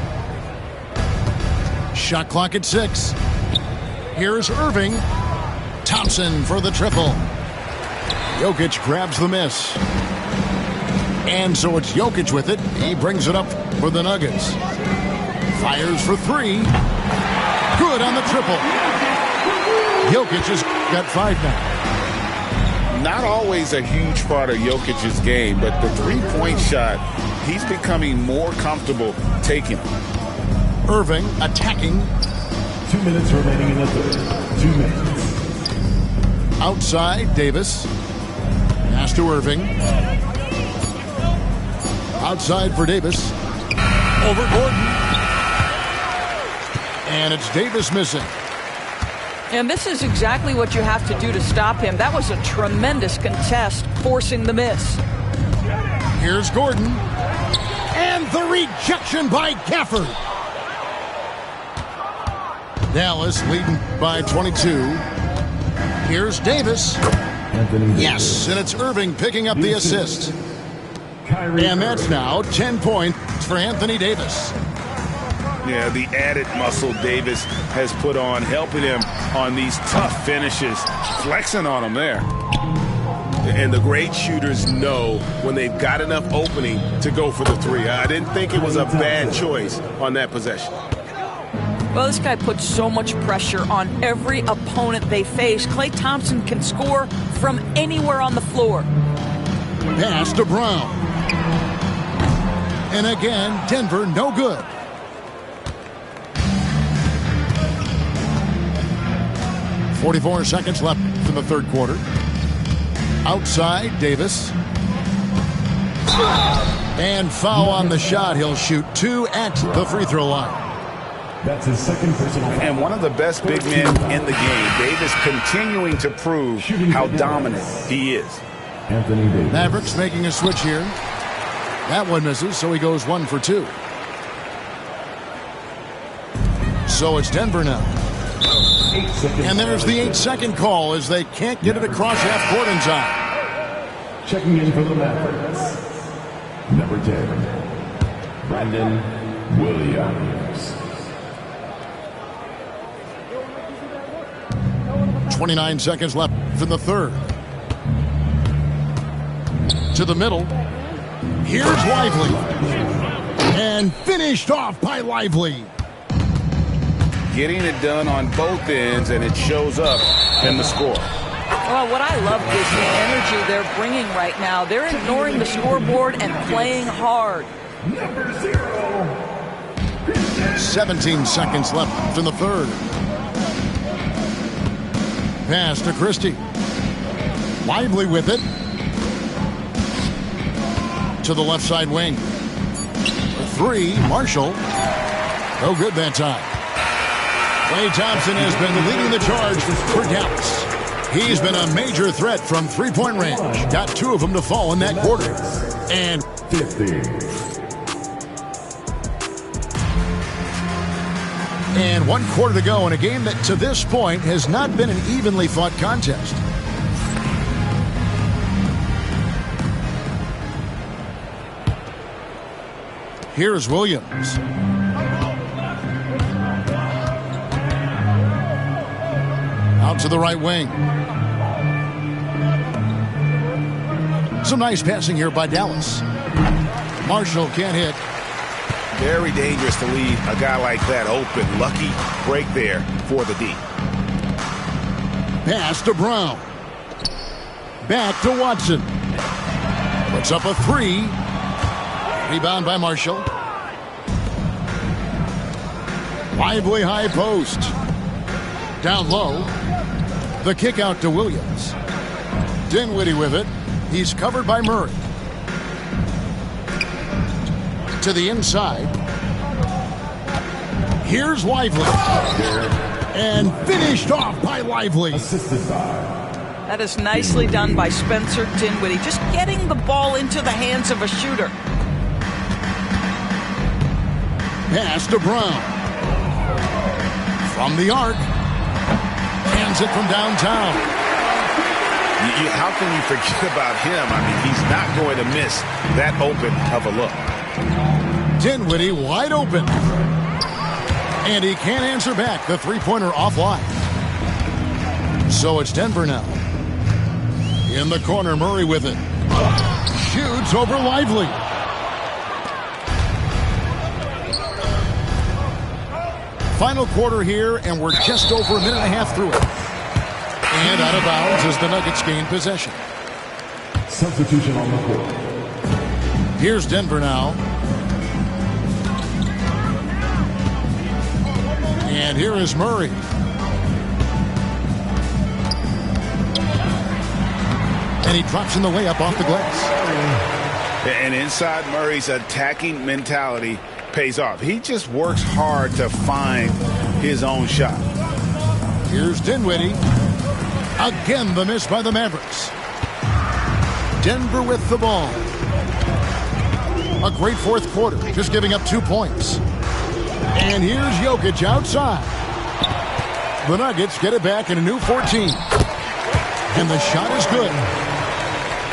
Shot clock at 6. Here's Irving. Thompson for the triple. Jokic grabs the miss. And so it's Jokic with it. He brings it up for the Nuggets. Fires for 3. Good on the triple. Jokic has got 5 now. Not always a huge part of Jokic's game, but the three-point shot, he's becoming more comfortable taking it. Irving attacking. 2 minutes remaining in the third. 2 minutes. Outside, Davis. Pass to Irving. Outside for Davis. Over Gordon. And it's Davis missing. And this is exactly what you have to do to stop him. That was a tremendous contest, forcing the miss. Here's Gordon. And the rejection by Gafford. Dallas leading by 22. Here's Davis. Yes, and it's Irving picking up the assist. And that's now 10 points for Anthony Davis. Yeah, the added muscle Davis has put on, helping him on these tough finishes, flexing on him there. And the great shooters know when they've got enough opening to go for the 3. I didn't think it was a bad choice on that possession. Well, this guy puts so much pressure on every opponent they face. Klay Thompson can score from anywhere on the floor. Pass to Brown. And again, Denver no good. .44 seconds left in the third quarter. Outside, Davis. And foul on the shot. He'll shoot 2 at the free throw line. That's his second personal foul. And one of the best big men in the game. Davis continuing to prove how dominant he is. Anthony Davis. Mavericks making a switch here. That one misses, so he goes 1 for 2. So it's Denver now. And there's the 8-second call as they can't get it across half court in time. Checking in for the Mavericks. Number 10, Brandon Williams. 29 seconds left in the third. To the middle. Here's Lively. And finished off by Lively. Getting it done on both ends, and it shows up in the score. Well, what I love is the energy they're bringing right now. They're ignoring the scoreboard and playing hard. Number 0. 17 seconds left in the third. Pass to Christie. Lively with it. To the left side wing. For 3, Marshall. No good that time. Klay Thompson has been leading the charge for Dallas. He's been a major threat from three-point range. Got 2 of them to fall in that quarter. And 50. And 1 quarter to go in a game that to this point has not been an evenly fought contest. Here's Williams. Out to the right wing. Some nice passing here by Dallas. Marshall can't hit. Very dangerous to leave a guy like that open. Lucky break there for the D. Pass to Brown. Back to Watson. Puts up a 3. Rebound by Marshall. Lively high post. Down low. The kick out to Williams. Dinwiddie with it. He's covered by Murray. To the inside. Here's Lively. And finished off by Lively. That is nicely done by Spencer Dinwiddie. Just getting the ball into the hands of a shooter. Pass to Brown. From the arc. Hands it from downtown. How can you forget about him? I mean, he's not going to miss that open of a look. Dinwiddie wide open. And he can't answer back. The three-pointer offline. So it's Denver now. In the corner, Murray with it. Shoots over Lively. Final quarter here, and we're just over a minute and a half through it. And out of bounds as the Nuggets gain possession. Substitution on the court. Here's Denver now. And here is Murray. And he drops in the way up off the glass. And inside Murray's attacking mentality pays off. He just works hard to find his own shot. Here's Dinwiddie. Again, the miss by the Mavericks. Denver with the ball. A great fourth quarter, just giving up 2 points. And here's Jokic outside. The Nuggets get it back in a new 14. And the shot is good.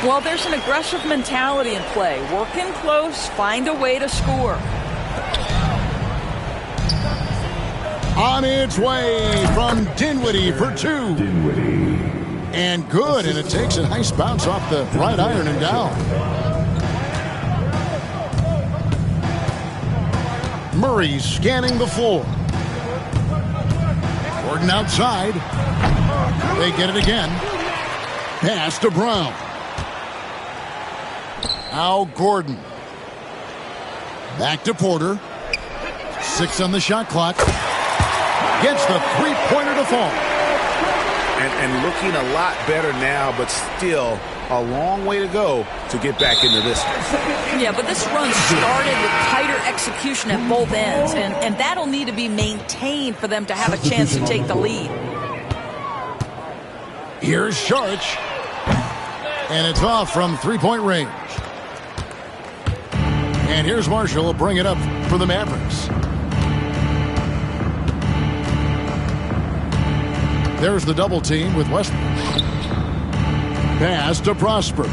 Well, there's an aggressive mentality in play. Work in close, find a way to score. On its way from Dinwiddie for 2. Dinwiddie. And good, and it takes a nice bounce off the right iron and down. Murray scanning the floor. Gordon outside. They get it again. Pass to Brown. Now Gordon. Back to Porter. 6 on the shot clock. Gets the three-pointer to fall. And looking a lot better now, but still a long way to go to get back into this. Yeah, but this run started with tighter execution at both ends, and that'll need to be maintained for them to have a chance to take the lead. Here's Saric. And it's off from three-point range. And here's Marshall. Will bring it up for the Mavericks. There's the double team with Westbrook. Pass to Prosper.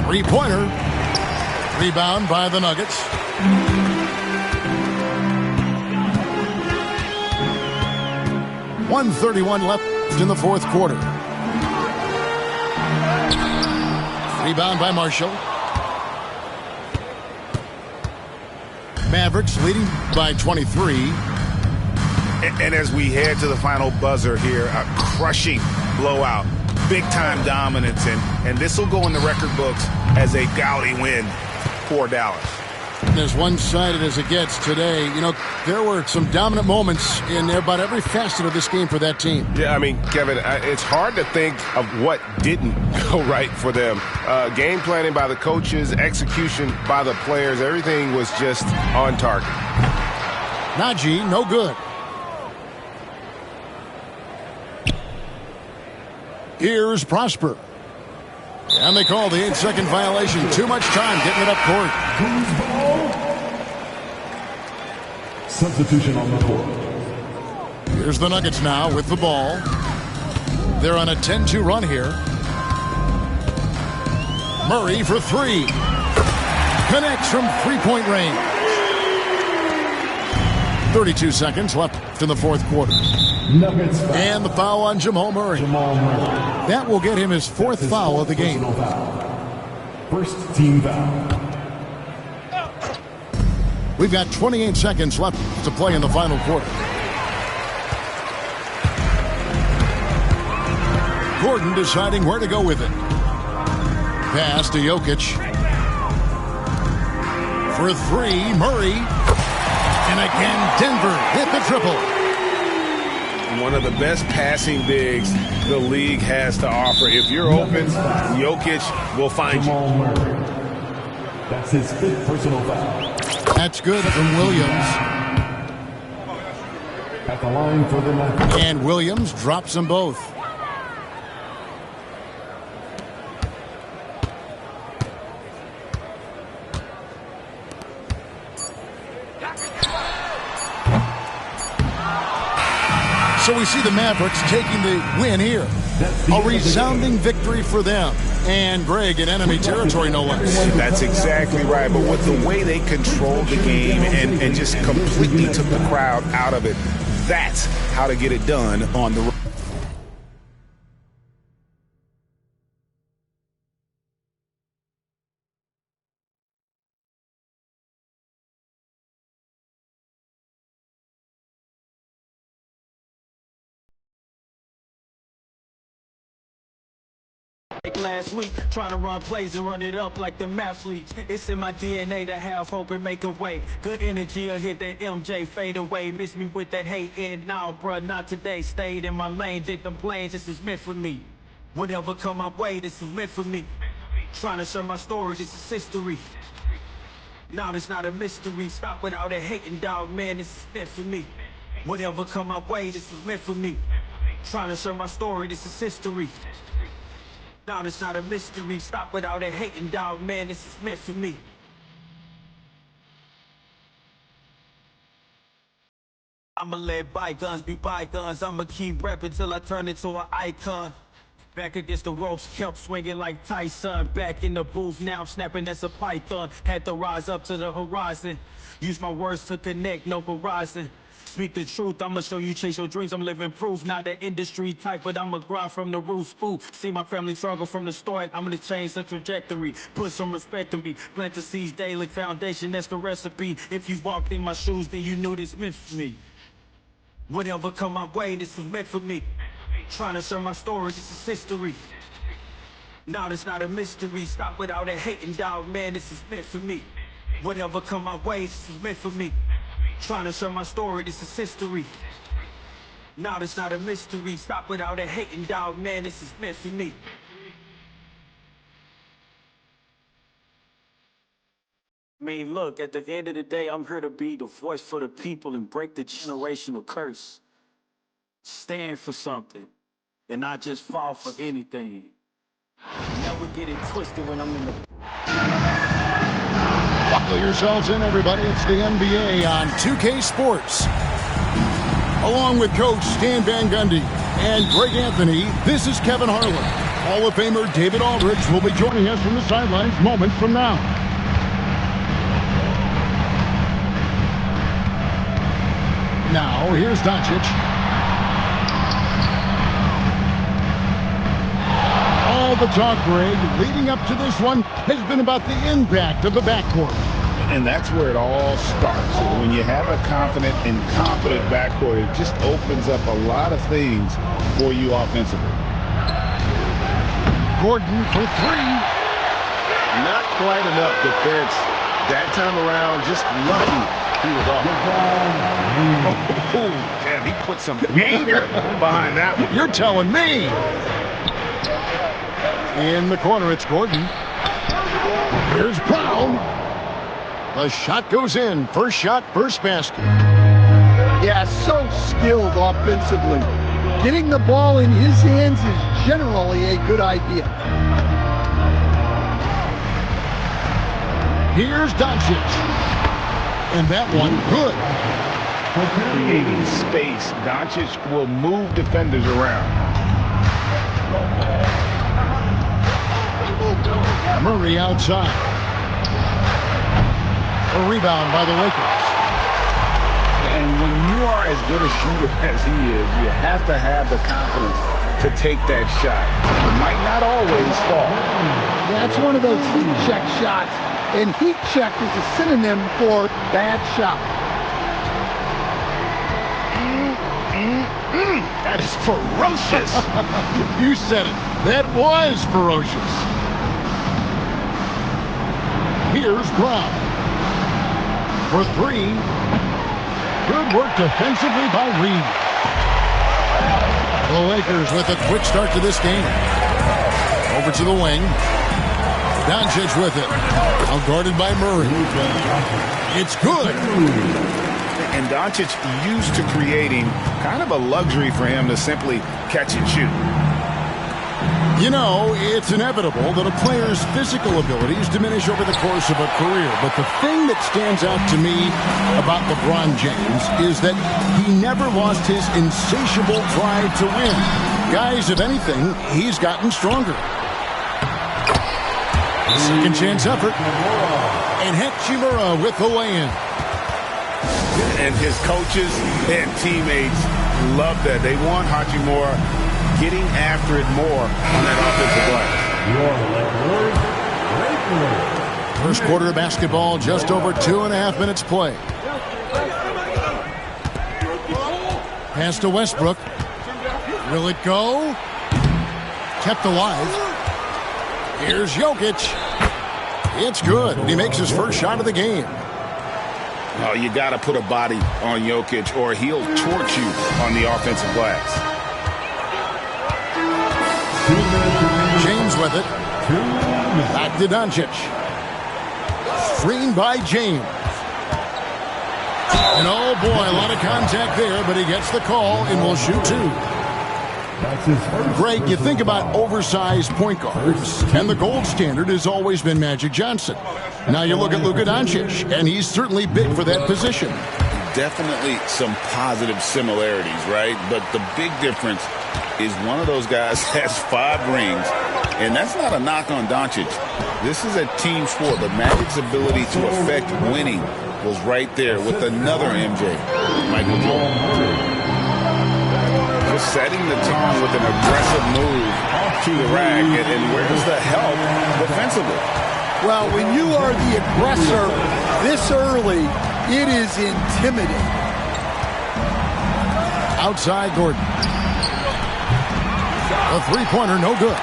Three-pointer. Rebound by the Nuggets. .131 left in the fourth quarter. Rebound by Marshall. Mavericks leading by 23. And as we head to the final buzzer here, a crushing blowout, big-time dominance, and this will go in the record books as a gaudy win for Dallas. As one-sided as it gets today, you know, there were some dominant moments in about every facet of this game for that team. Yeah, I mean, Kevin, it's hard to think of what didn't go right for them. Game planning by the coaches, execution by the players, everything was just on target. Najee, no good. Here's Prosper. And they call the 8-second violation. Too much time getting it up court. Substitution on the court. Here's the Nuggets now with the ball. They're on a 10-2 run here. Murray for 3. Connects from three-point range. 32 seconds left in the fourth quarter. Nuggets foul. And the foul on Jamal Murray. That will get him his fourth foul of the game. First team foul. We've got 28 seconds left to play in the final quarter. Gordon deciding where to go with it. Pass to Jokic. For three, Murray. And again, Denver with the triple. One of the best passing bigs the league has to offer. If you're open, Jokic will find you. That's his 5th personal foul. That's good from Williams. At the line for the night. And Williams drops them both. So we see the Mavericks taking the win here. A resounding victory for them. And Greg in enemy territory, no less. That's exactly right. But with the way they controlled the game and just completely took the crowd out of it, that's how to get it done on the road. Like last week, trying to run plays and run it up like the mathletes. It's in my DNA to have hope and make a way. Good energy, I hit that MJ fade away. Miss me with that hate and now, bruh, not today. Stayed in my lane, did them plays, this is meant for me. Whatever come my way, this is meant for me. Trying to share my story, this is history. Now it's not a mystery. Stop without a hating dog, man, this is meant for me. Whatever come my way, this is meant for me. Trying to share my story, this is history. Now it's not a mystery. Stop without a hating dog, man, this is meant for me. I'ma let bygones be bygones. I'ma keep rapping till I turn into an icon. Back against the ropes, kept swinging like Tyson. Back in the booth, now I'm snapping as a python. Had to rise up to the horizon. Use my words to connect, no horizon. Speak the truth, I'ma show you chase your dreams. I'm living proof, not the industry type, but I'ma grind from the roots. Fool, see my family struggle from the start. I'm gonna change the trajectory, put some respect on me. Plant the seeds daily, foundation, that's the recipe. If you walked in my shoes, then you knew this meant for me. Whatever come my way, this is meant for me. Trying to share my story, this is history. Now it's not a mystery. Stop without a hating dog, man, this is meant for me. Whatever come my way, this is meant for me. Trying to share my story, this is history. Now it's not a mystery. Stop without a hating dog, man, this is meant for me. I mean, look, at the end of the day, I'm here to be the voice for the people and break the generational curse. Stand for something and not just fall for anything. Never get it twisted when I'm in the... Buckle yourselves in, everybody. It's the NBA on 2K Sports. Along with Coach Stan Van Gundy and Greg Anthony, this is Kevin Harlan. Hall of Famer David Aldridge will be joining us from the sidelines moments from now. Now, here's Doncic. All the talk, Greg, leading up to this one has been about the impact of the backcourt. And that's where it all starts. When you have a confident and competent backcourt, it just opens up a lot of things for you offensively. Gordon for three. Not quite enough defense that time around. Just lucky he was off. Oh, damn, he put some anger behind that one. You're telling me. In the corner, it's Gordon. Here's Brown. The shot goes in. First shot, first basket. Yeah, so skilled offensively. Getting the ball in his hands is generally a good idea. Here's Doncic. And that one, good. Creating space, Doncic will move defenders around. Murray outside. A rebound by the Lakers. And when you are as good a shooter as he is, you have to have the confidence to take that shot. It might not always fall. That's one of those check shots and heat check is a synonym for bad shot. That is ferocious. You said it. That was ferocious. Here's Brown. For three. Good work defensively by Reed. The Lakers with a quick start to this game. Over to the wing. Doncic with it. Now guarded by Murray. It's good. And Doncic used to creating kind of a luxury for him to simply catch and shoot. You know, it's inevitable that a player's physical abilities diminish over the course of a career. But the thing that stands out to me about LeBron James is that he never lost his insatiable drive to win. Guys, if anything, he's gotten stronger. Second chance effort. And Hachimura with the lay-in. And his coaches and teammates love that. They want Hachimura getting after it more on that offensive glass. First quarter of basketball, just over 2.5 minutes play. Pass to Westbrook. Will it go? Kept alive. Here's Jokic. It's good. He makes his first shot of the game. Oh, you got to put a body on Jokic or he'll torch you on the offensive glass. James with it. Back to Doncic. Screened by James. And oh boy, a lot of contact there, but he gets the call and will shoot two. Greg, you think about oversized point guards, and the gold standard has always been Magic Johnson. Now you look at Luka Doncic, and he's certainly big for that position. Definitely some positive similarities, right? But the big difference is one of those guys has 5 rings, and that's not a knock on Doncic. This is a team sport. The Magic's ability to affect winning was right there with another MJ, Michael Jordan. Just setting the tone with an aggressive move to the rack, and where's the help defensively? Well, when you are the aggressor this early, it is intimidating. Outside Gordon. A three-pointer, no good.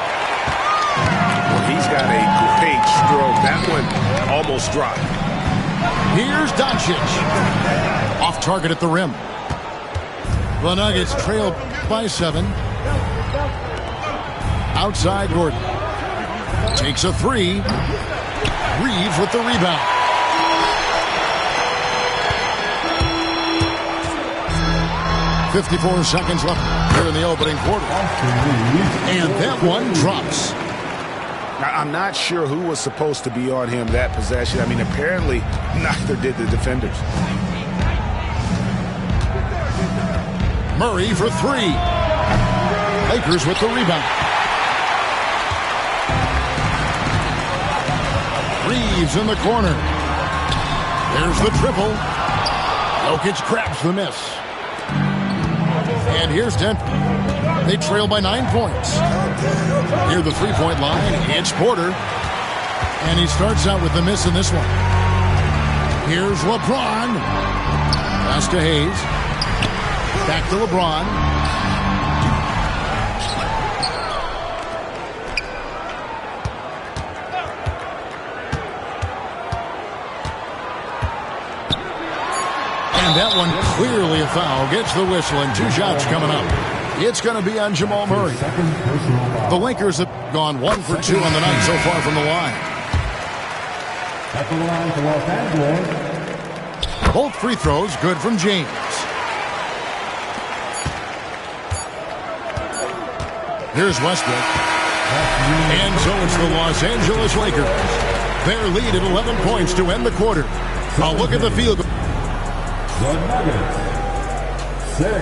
Well, he's got a great stroke. That one almost dropped. Here's Doncic. Off target at the rim. The Nuggets trail by 7. Outside Gordon. Takes a 3. Reeves with the rebound. .54 seconds left here in the opening quarter. And that one drops. I'm not sure who was supposed to be on him that possession. I mean, apparently neither did the defenders. Murray for 3. Lakers with the rebound. Reeves in the corner. There's the triple. Jokic grabs the miss. And here's Denver. They trail by 9 points. Near the three-point line, it's Porter. And he starts out with the miss in this one. Here's LeBron. Pass to Hayes. Back to LeBron. And that one clearly a foul. Gets the whistle and 2 shots coming up. It's going to be on Jamal Murray. The Lakers have gone 1 for 2 on the night so far from the line. At the line for Los Angeles. Both free throws good from James. Here's Westbrook. And so it's the Los Angeles Lakers. Their lead at 11 points to end the quarter. I'll look at the field. The Nuggets, 6.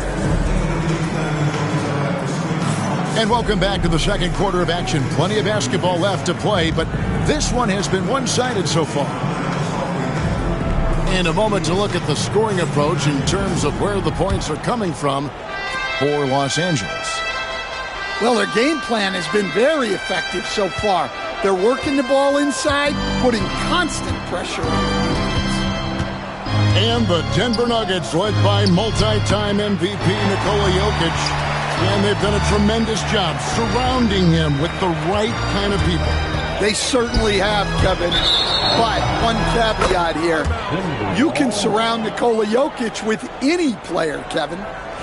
And welcome back to the second quarter of action. Plenty of basketball left to play, but this one has been one-sided so far. In a moment to look at the scoring approach in terms of where the points are coming from for Los Angeles. Well, their game plan has been very effective so far. They're working the ball inside, putting constant pressure on the defense. And the Denver Nuggets, led by multi-time MVP Nikola Jokic, and they've done a tremendous job surrounding him with the right kind of people. They certainly have, Kevin. But one caveat here. You can surround Nikola Jokic with any player, Kevin,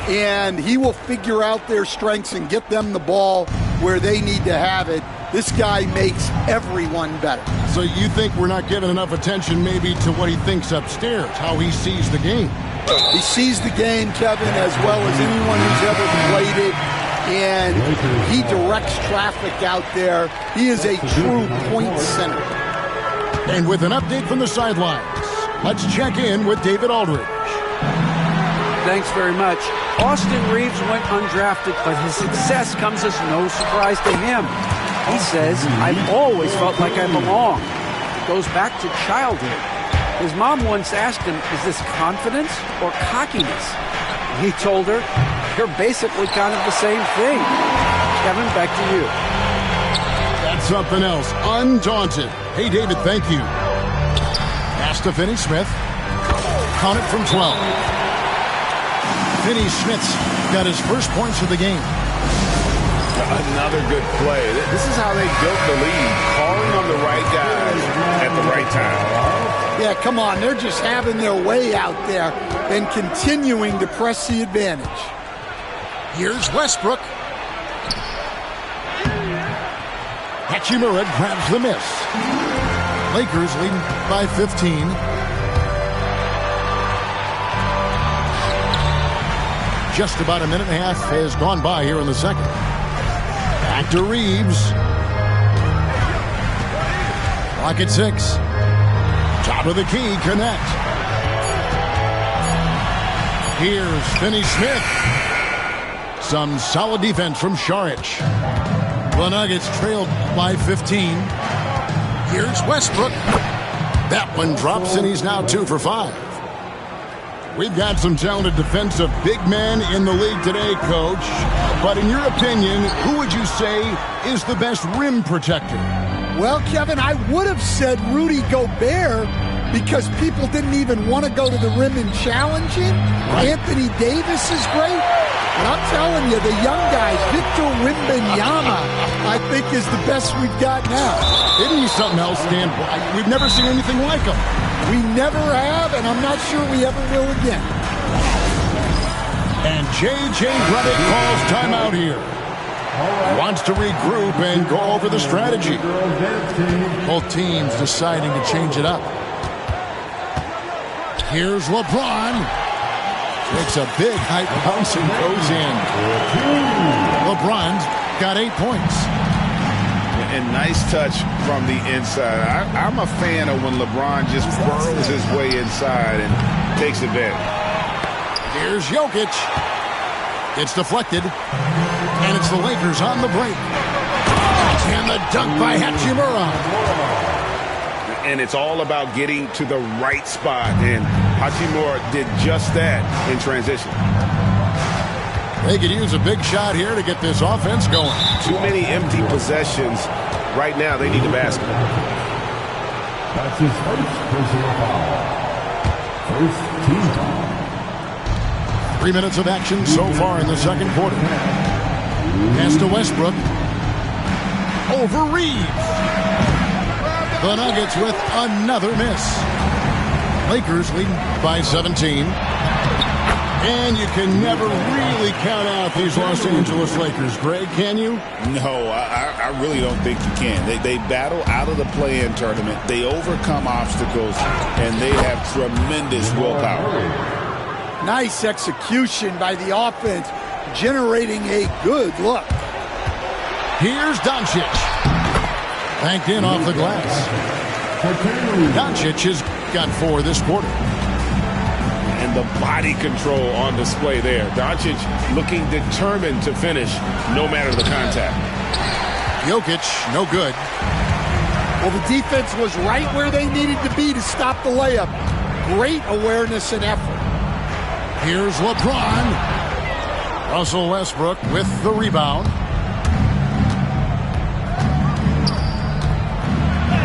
and he will figure out their strengths and get them the ball where they need to have it. This guy makes everyone better. So you think we're not giving enough attention maybe to what he thinks upstairs, how he sees the game? He sees the game, Kevin, as well as anyone who's ever played it, and he directs traffic out there. He is a true point center. And with an update from the sidelines, let's check in with David Aldridge. Thanks very much. Austin Reeves went undrafted, but his success comes as no surprise to him. He says, I've always felt like I belong. It goes back to childhood. His mom once asked him, is this confidence or cockiness? He told her, you're basically kind of the same thing. Kevin, back to you. That's something else. Undaunted. Hey, David, thank you. Pass to Finney-Smith. Count it from 12. Finney-Smith's got his first points of the game. Another good play. This is how they built the lead, calling on the right guys at the right time. Yeah, come on. They're just having their way out there and continuing to press the advantage. Here's Westbrook. Hachimura grabs the miss. Lakers leading by 15. Just about a minute and a half has gone by here in the second. Back to Reeves. Clock at 6. Top of the key, connect. Here's Finney-Smith. Some solid defense from Šarić. The Nuggets trailed by 15. Here's Westbrook. That one drops, and he's now 2 for 5. We've got some talented defensive big men in the league today, Coach. But in your opinion, who would you say is the best rim protector? Well, Kevin, I would have said Rudy Gobert because people didn't even want to go to the rim and challenge him. Right. Anthony Davis is great. But I'm telling you, the young guy, Victor Wembanyama, I think is the best we've got now. Isn't he something else, Dan? We've never seen anything like him. We never have, and I'm not sure we ever will again. And J.J. Redick calls timeout here. Wants to regroup and go over the strategy. Both teams deciding to change it up. Here's LeBron. Takes a big high bounce and goes in. LeBron's got 8 points. And nice touch from the inside. I'm a fan of when LeBron just burrows his way inside and takes advantage. Here's Jokic. It's deflected. And it's the Lakers on the break. And the dunk by Hachimura. And it's all about getting to the right spot. And Hachimura did just that in transition. They could use a big shot here to get this offense going. Too many empty possessions. Right now, they need the basket. That's his first personal foul. First team foul. 3 minutes of action so far in the second quarter. Pass to Westbrook. Over Reeves. The Nuggets with another miss. Lakers leading by 17. And you can never really count out these Los Angeles Lakers, Greg, can you? No, I really don't think you can. They battle out of the play-in tournament. They overcome obstacles, and they have tremendous willpower. Nice execution by the offense, generating a good look. Here's Doncic. Banked in off the glass. Doncic has got 4 this quarter. And the body control on display there. Doncic looking determined to finish no matter the contact. Jokic, no good. Well, the defense was right where they needed to be to stop the layup. Great awareness and effort. Here's LeBron. Russell Westbrook with the rebound.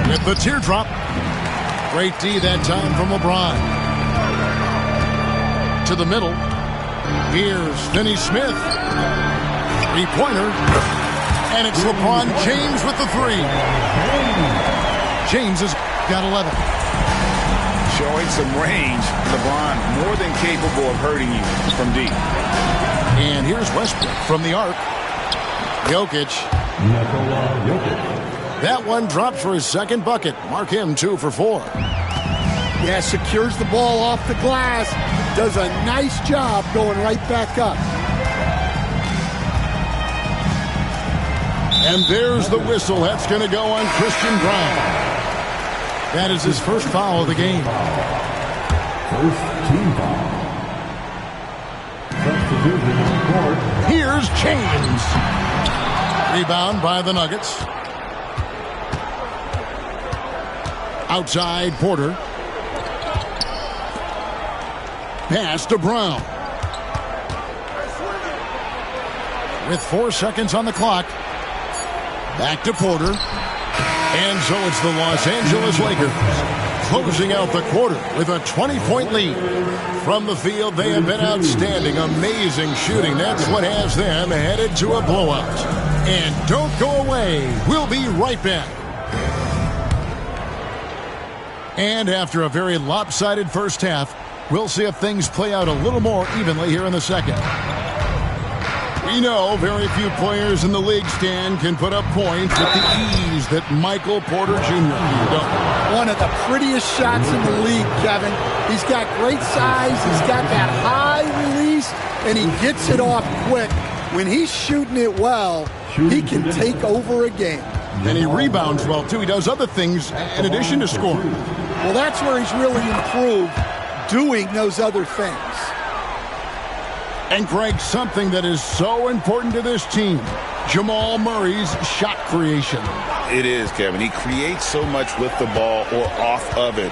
with the teardrop. Great D that time from LeBron. To the middle. Here's Finney Smith. Three-pointer. And it's LeBron James with the three. James has got 11. Showing some range. LeBron more than capable of hurting you from deep. And here's Westbrook from the arc. Jokic. That one drops for his second bucket. Mark him 2 for 4. Yeah, secures the ball off the glass. Does a nice job going right back up. And there's the whistle. That's going to go on Christian Brown. That is his first foul of the game. First team foul. Substitution on the court. Here's James. Rebound by the Nuggets. Outside Porter. Pass to Brown. With 4 seconds on the clock. Back to Porter. And so it's the Los Angeles Lakers closing out the quarter with a 20-point lead. From the field, they have been outstanding. Amazing shooting. That's what has them headed to a blowout. And don't go away. We'll be right back. And after a very lopsided first half, we'll see if things play out a little more evenly here in the second. We know very few players in the league, Stan, can put up points with the ease that Michael Porter Jr. does. One of the prettiest shots in the league, Kevin. He's got great size. He's got that high release, and he gets it off quick. When he's shooting it well, he can take over a game. And he rebounds well, too. He does other things in addition to scoring. Well, that's where he's really improved, doing those other things. And, Greg, something that is so important to this team, Jamal Murray's shot creation. It is, Kevin. He creates so much with the ball or off of it.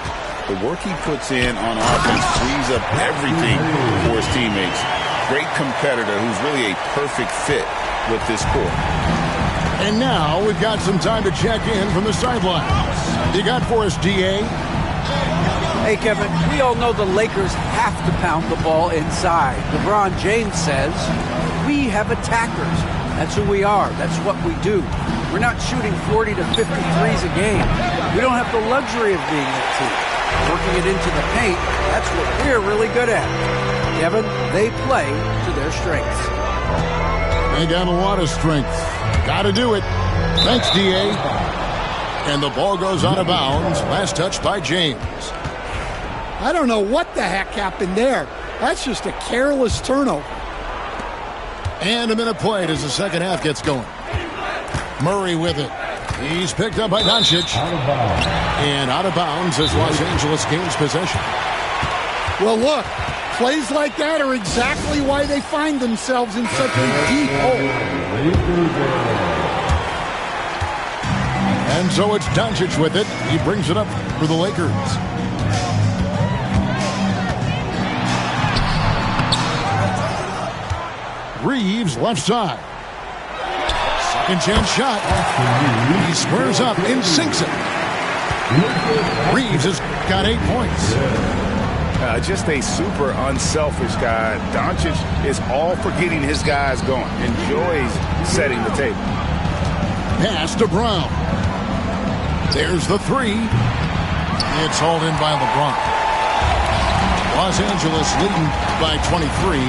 The work he puts in on offense frees up everything for his teammates. Great competitor who's really a perfect fit with this court. And now we've got some time to check in from the sidelines. You got for us, D.A.? Hey, Kevin, we all know the Lakers have to pound the ball inside. LeBron James says, we have attackers. That's who we are. That's what we do. We're not shooting 40 to 50 threes a game. We don't have the luxury of being that team. Working it into the paint, that's what we're really good at. Kevin, they play to their strengths. They got a lot of strength. Got to do it. Thanks, D.A. And the ball goes out of bounds. Last touch by James. I don't know what the heck happened there. That's just a careless turnover. And a minute played as the second half gets going. Murray with it. He's picked up by Doncic. And out of bounds as Los Angeles gains possession. Well, look, plays like that are exactly why they find themselves in such a deep hole. And so it's Doncic with it. He brings it up for the Lakers. Reeves left side. Second chance shot. He squares up and sinks it. Reeves has got 8 points. Just a super unselfish guy. Doncic is all for getting his guys going. Enjoys setting the table. Pass to Brown. There's the three. It's hauled in by LeBron. Los Angeles leading by 23.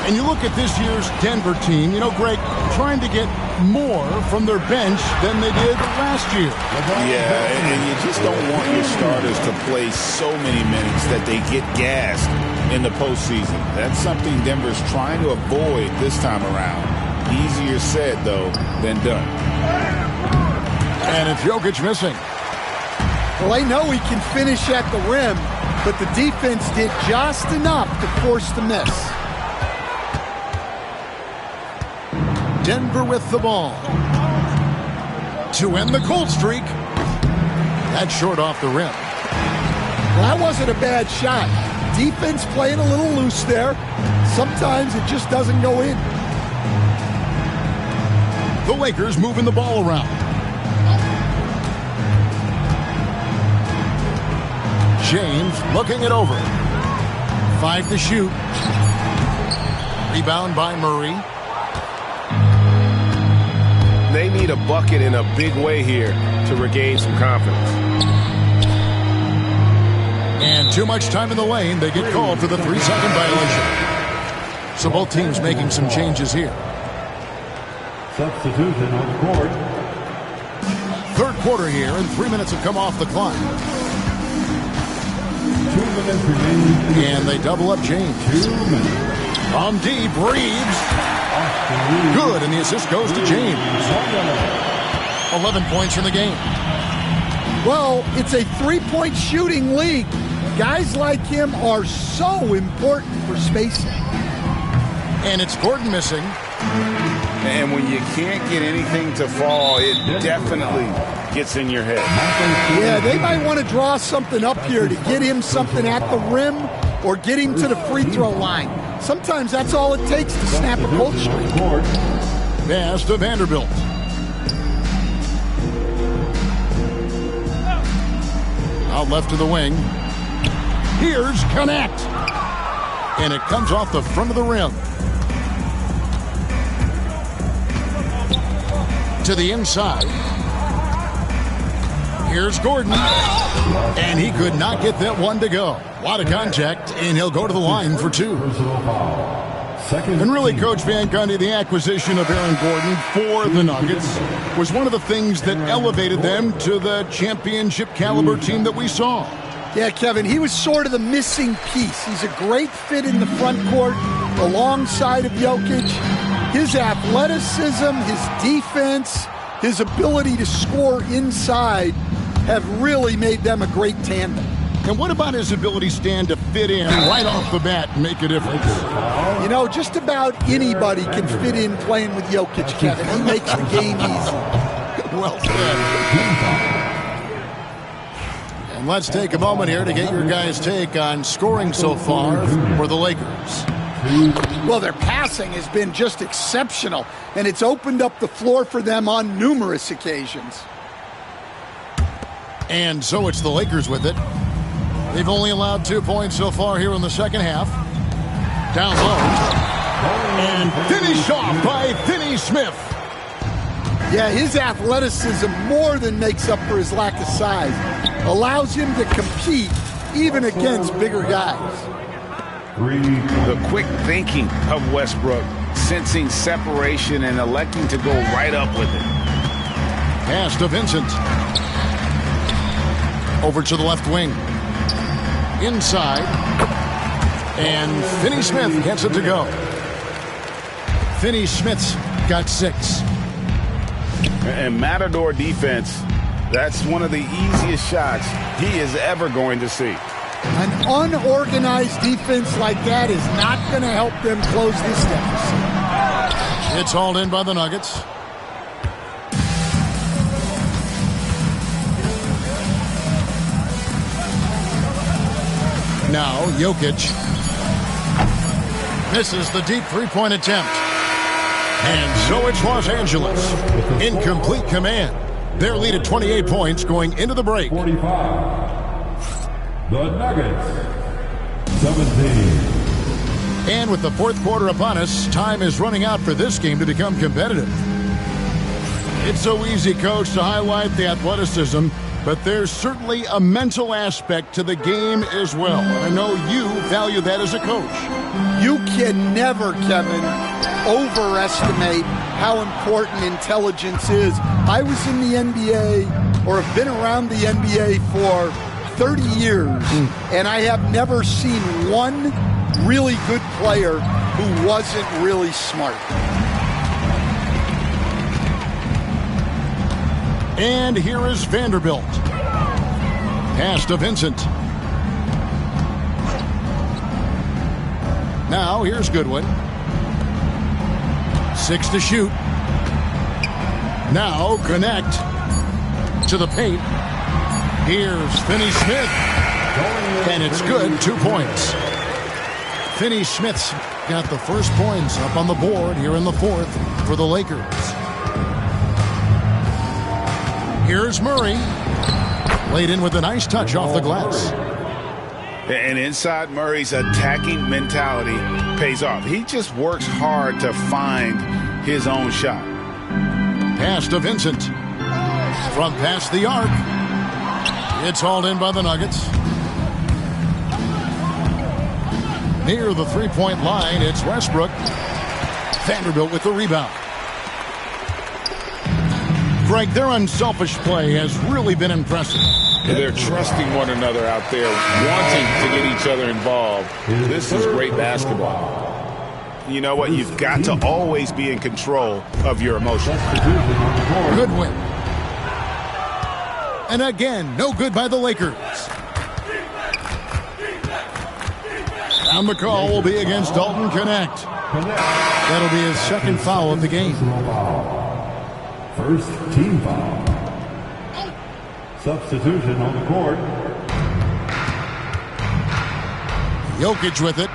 And you look at this year's Denver team, you know, Greg, trying to get more from their bench than they did last year. Yeah, and you just don't want your starters to play so many minutes that they get gassed in the postseason. That's something Denver's trying to avoid this time around. Easier said, though, than done. And it's Jokic missing. Well, they know he can finish at the rim, but the defense did just enough to force the miss. Denver with the ball to end the cold streak. That's short off the rim. Well, that wasn't a bad shot. Defense playing a little loose there. Sometimes it just doesn't go in. The Lakers moving the ball around. James looking it over. 5 to shoot. Rebound by Murray. They need a bucket in a big way here to regain some confidence. And too much time in the lane. They get called for the 3-second violation. So both teams making some changes here. Substitution on the court. Third quarter here, and 3 minutes have come off the clock. 2 minutes remaining. And they double up James. 2 minutes. From deep, Reeves. Good, and the assist goes to James. 11 points in the game. Well, it's a three-point shooting league. Guys like him are so important for spacing. And it's Gordon missing. And when you can't get anything to fall, it definitely gets in your head. Yeah, they might want to draw something up here to get him something at the rim or get him to the free throw line. Sometimes that's all it takes to snap a cold streak. Pass to Vanderbilt. Out left to the wing. Here's Connect. And it comes off the front of the rim. To the inside. Here's Gordon. And he could not get that one to go. A lot of contact, and he'll go to the line for 2. And really, Coach Van Gundy, the acquisition of Aaron Gordon for the Nuggets was one of the things that elevated them to the championship caliber team that we saw. Yeah, Kevin, he was sort of the missing piece. He's a great fit in the front court alongside of Jokic. His athleticism, his defense, his ability to score inside have really made them a great tandem. And what about his ability, Stan, to fit in right off the bat and make a difference? You know, just about anybody can fit in playing with Jokic, Kevin. He makes the game easy. Well said. And let's take a moment here to get your guys' take on scoring so far for the Lakers. Well, their passing has been just exceptional, and it's opened up the floor for them on numerous occasions. And so it's the Lakers with it. They've only allowed 2 points so far here in the second half. Down low. And finish off by Finney-Smith. Yeah, his athleticism more than makes up for his lack of size. Allows him to compete even against bigger guys. The quick thinking of Westbrook, sensing separation and electing to go right up with it. Pass to Vincent. Over to the left wing. Inside. And Finney-Smith gets it to go. Finney-Smith's got 6. And Matador defense, that's one of the easiest shots he is ever going to see. An unorganized defense like that is not going to help them close this deficit. It's hauled in by the Nuggets. Now, Jokic misses the deep three-point attempt. And so it's Los Angeles in complete command. Their lead at 28 points going into the break. 45. The Nuggets, 17. And with the fourth quarter upon us, time is running out for this game to become competitive. It's so easy, Coach, to highlight the athleticism, but there's certainly a mental aspect to the game as well. I know you value that as a coach. You can never, Kevin, overestimate how important intelligence is. I was in the NBA, or have been around the NBA for 30 years, and I have never seen one really good player who wasn't really smart. And here is Vanderbilt. Pass to Vincent. Now here's Goodwin. 6 to shoot. Now connect to the paint. Here's Finney-Smith. And it's good, 2 points. Finney-Smith's got the first points up on the board here in the fourth for the Lakers. Here's Murray. Laid in with a nice touch off the glass. And inside Murray's attacking mentality pays off. He just works hard to find his own shot. Pass to Vincent. From past the arc. It's hauled in by the Nuggets. Near the three-point line, it's Westbrook. Vanderbilt with the rebound. Greg, their unselfish play has really been impressive. They're trusting one another out there, wanting to get each other involved. This is great basketball. You know what? You've got to always be in control of your emotions. Good win. And again, no good by the Lakers. And the call will be against Dalton Connect. That'll be his second foul of the game. First team foul. Substitution on the court. Jokic with it.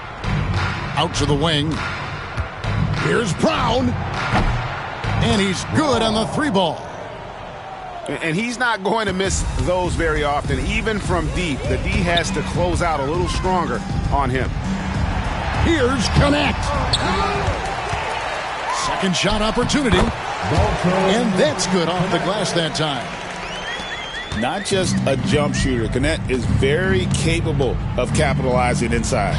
Out to the wing. Here's Brown. And he's good on the three ball. And he's not going to miss those very often. Even from deep, the D has to close out a little stronger on him. Here's Connect. Second shot opportunity. And that's good off the glass that time. Not just a jump shooter. Connect is very capable of capitalizing inside.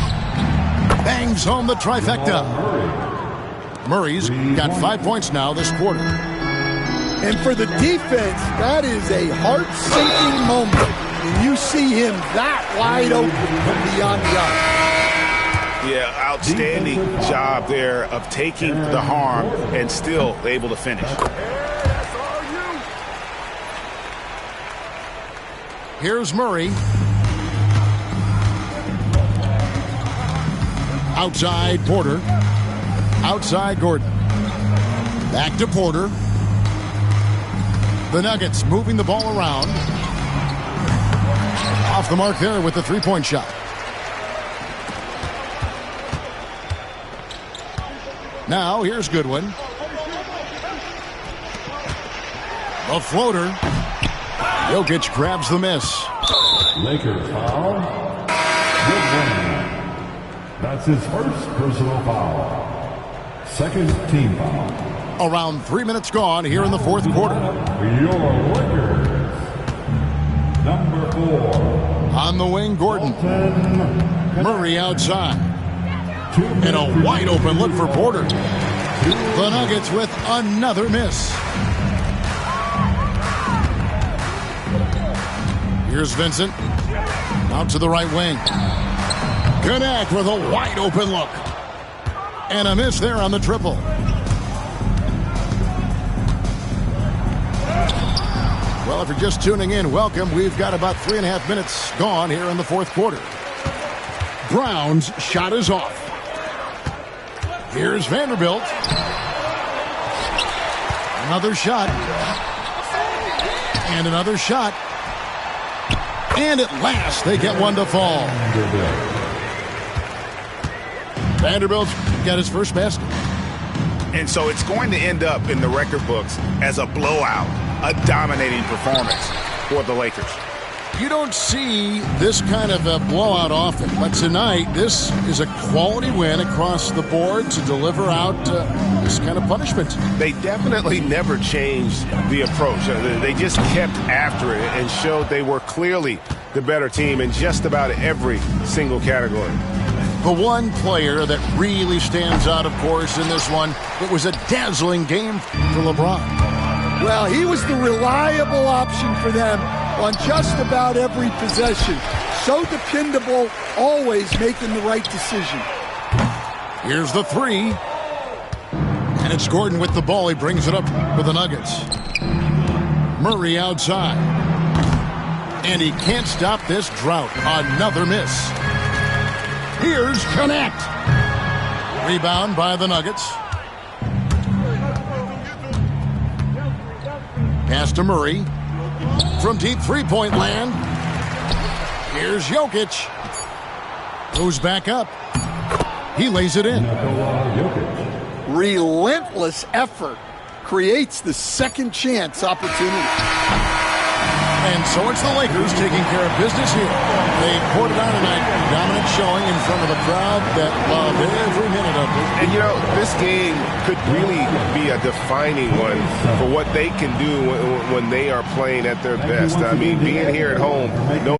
Bangs home the trifecta. Murray's got 5 points now this quarter. And for the defense, that is a heart-sinking moment when you see him that wide open from beyond the arc. Yeah, outstanding job there of taking the harm and still able to finish. Here's Murray. Outside Porter. Outside Gordon. Back to Porter. The Nuggets moving the ball around. Off the mark there with the three-point shot. Now, here's Goodwin. The floater. Jokic grabs the miss. Lakers foul. Goodwin. That's his first personal foul. Second team foul. Around 3 minutes gone here in the fourth quarter. Your Lakers. Number 4. On the wing, Gordon. Murray outside. And a wide open look for Porter. The Nuggets with another miss. Here's Vincent. Out to the right wing. Connect with a wide open look. And a miss there on the triple. Well, if you're just tuning in, welcome. We've got about 3.5 minutes gone here in the fourth quarter. Brown's shot is off. Here's Vanderbilt. Another shot. And another shot. And at last, they get one to fall. Vanderbilt's got his first basket. And so it's going to end up in the record books as a blowout, a dominating performance for the Lakers. You don't see this kind of a blowout often, but tonight this is a quality win across the board to deliver out this kind of punishment. They definitely never changed the approach. They just kept after it and showed they were clearly the better team in just about every single category. The one player that really stands out, of course, in this one, it was a dazzling game for LeBron. Well, he was the reliable option for them on just about every possession. So dependable, always making the right decision. Here's the three. And it's Gordon with the ball. He brings it up for the Nuggets. Murray outside. And he can't stop this drought. Another miss. Here's Connect. Rebound by the Nuggets. Pass to Murray. From deep three-point land. Here's Jokic. Goes back up. He lays it in. Relentless effort creates the second chance opportunity. And so it's the Lakers taking care of business here. They poured it on tonight. Dominant showing in front of a crowd that loved every minute of it. And, this game could really be a defining one for what they can do when they are playing at their best. I mean, being here at home, no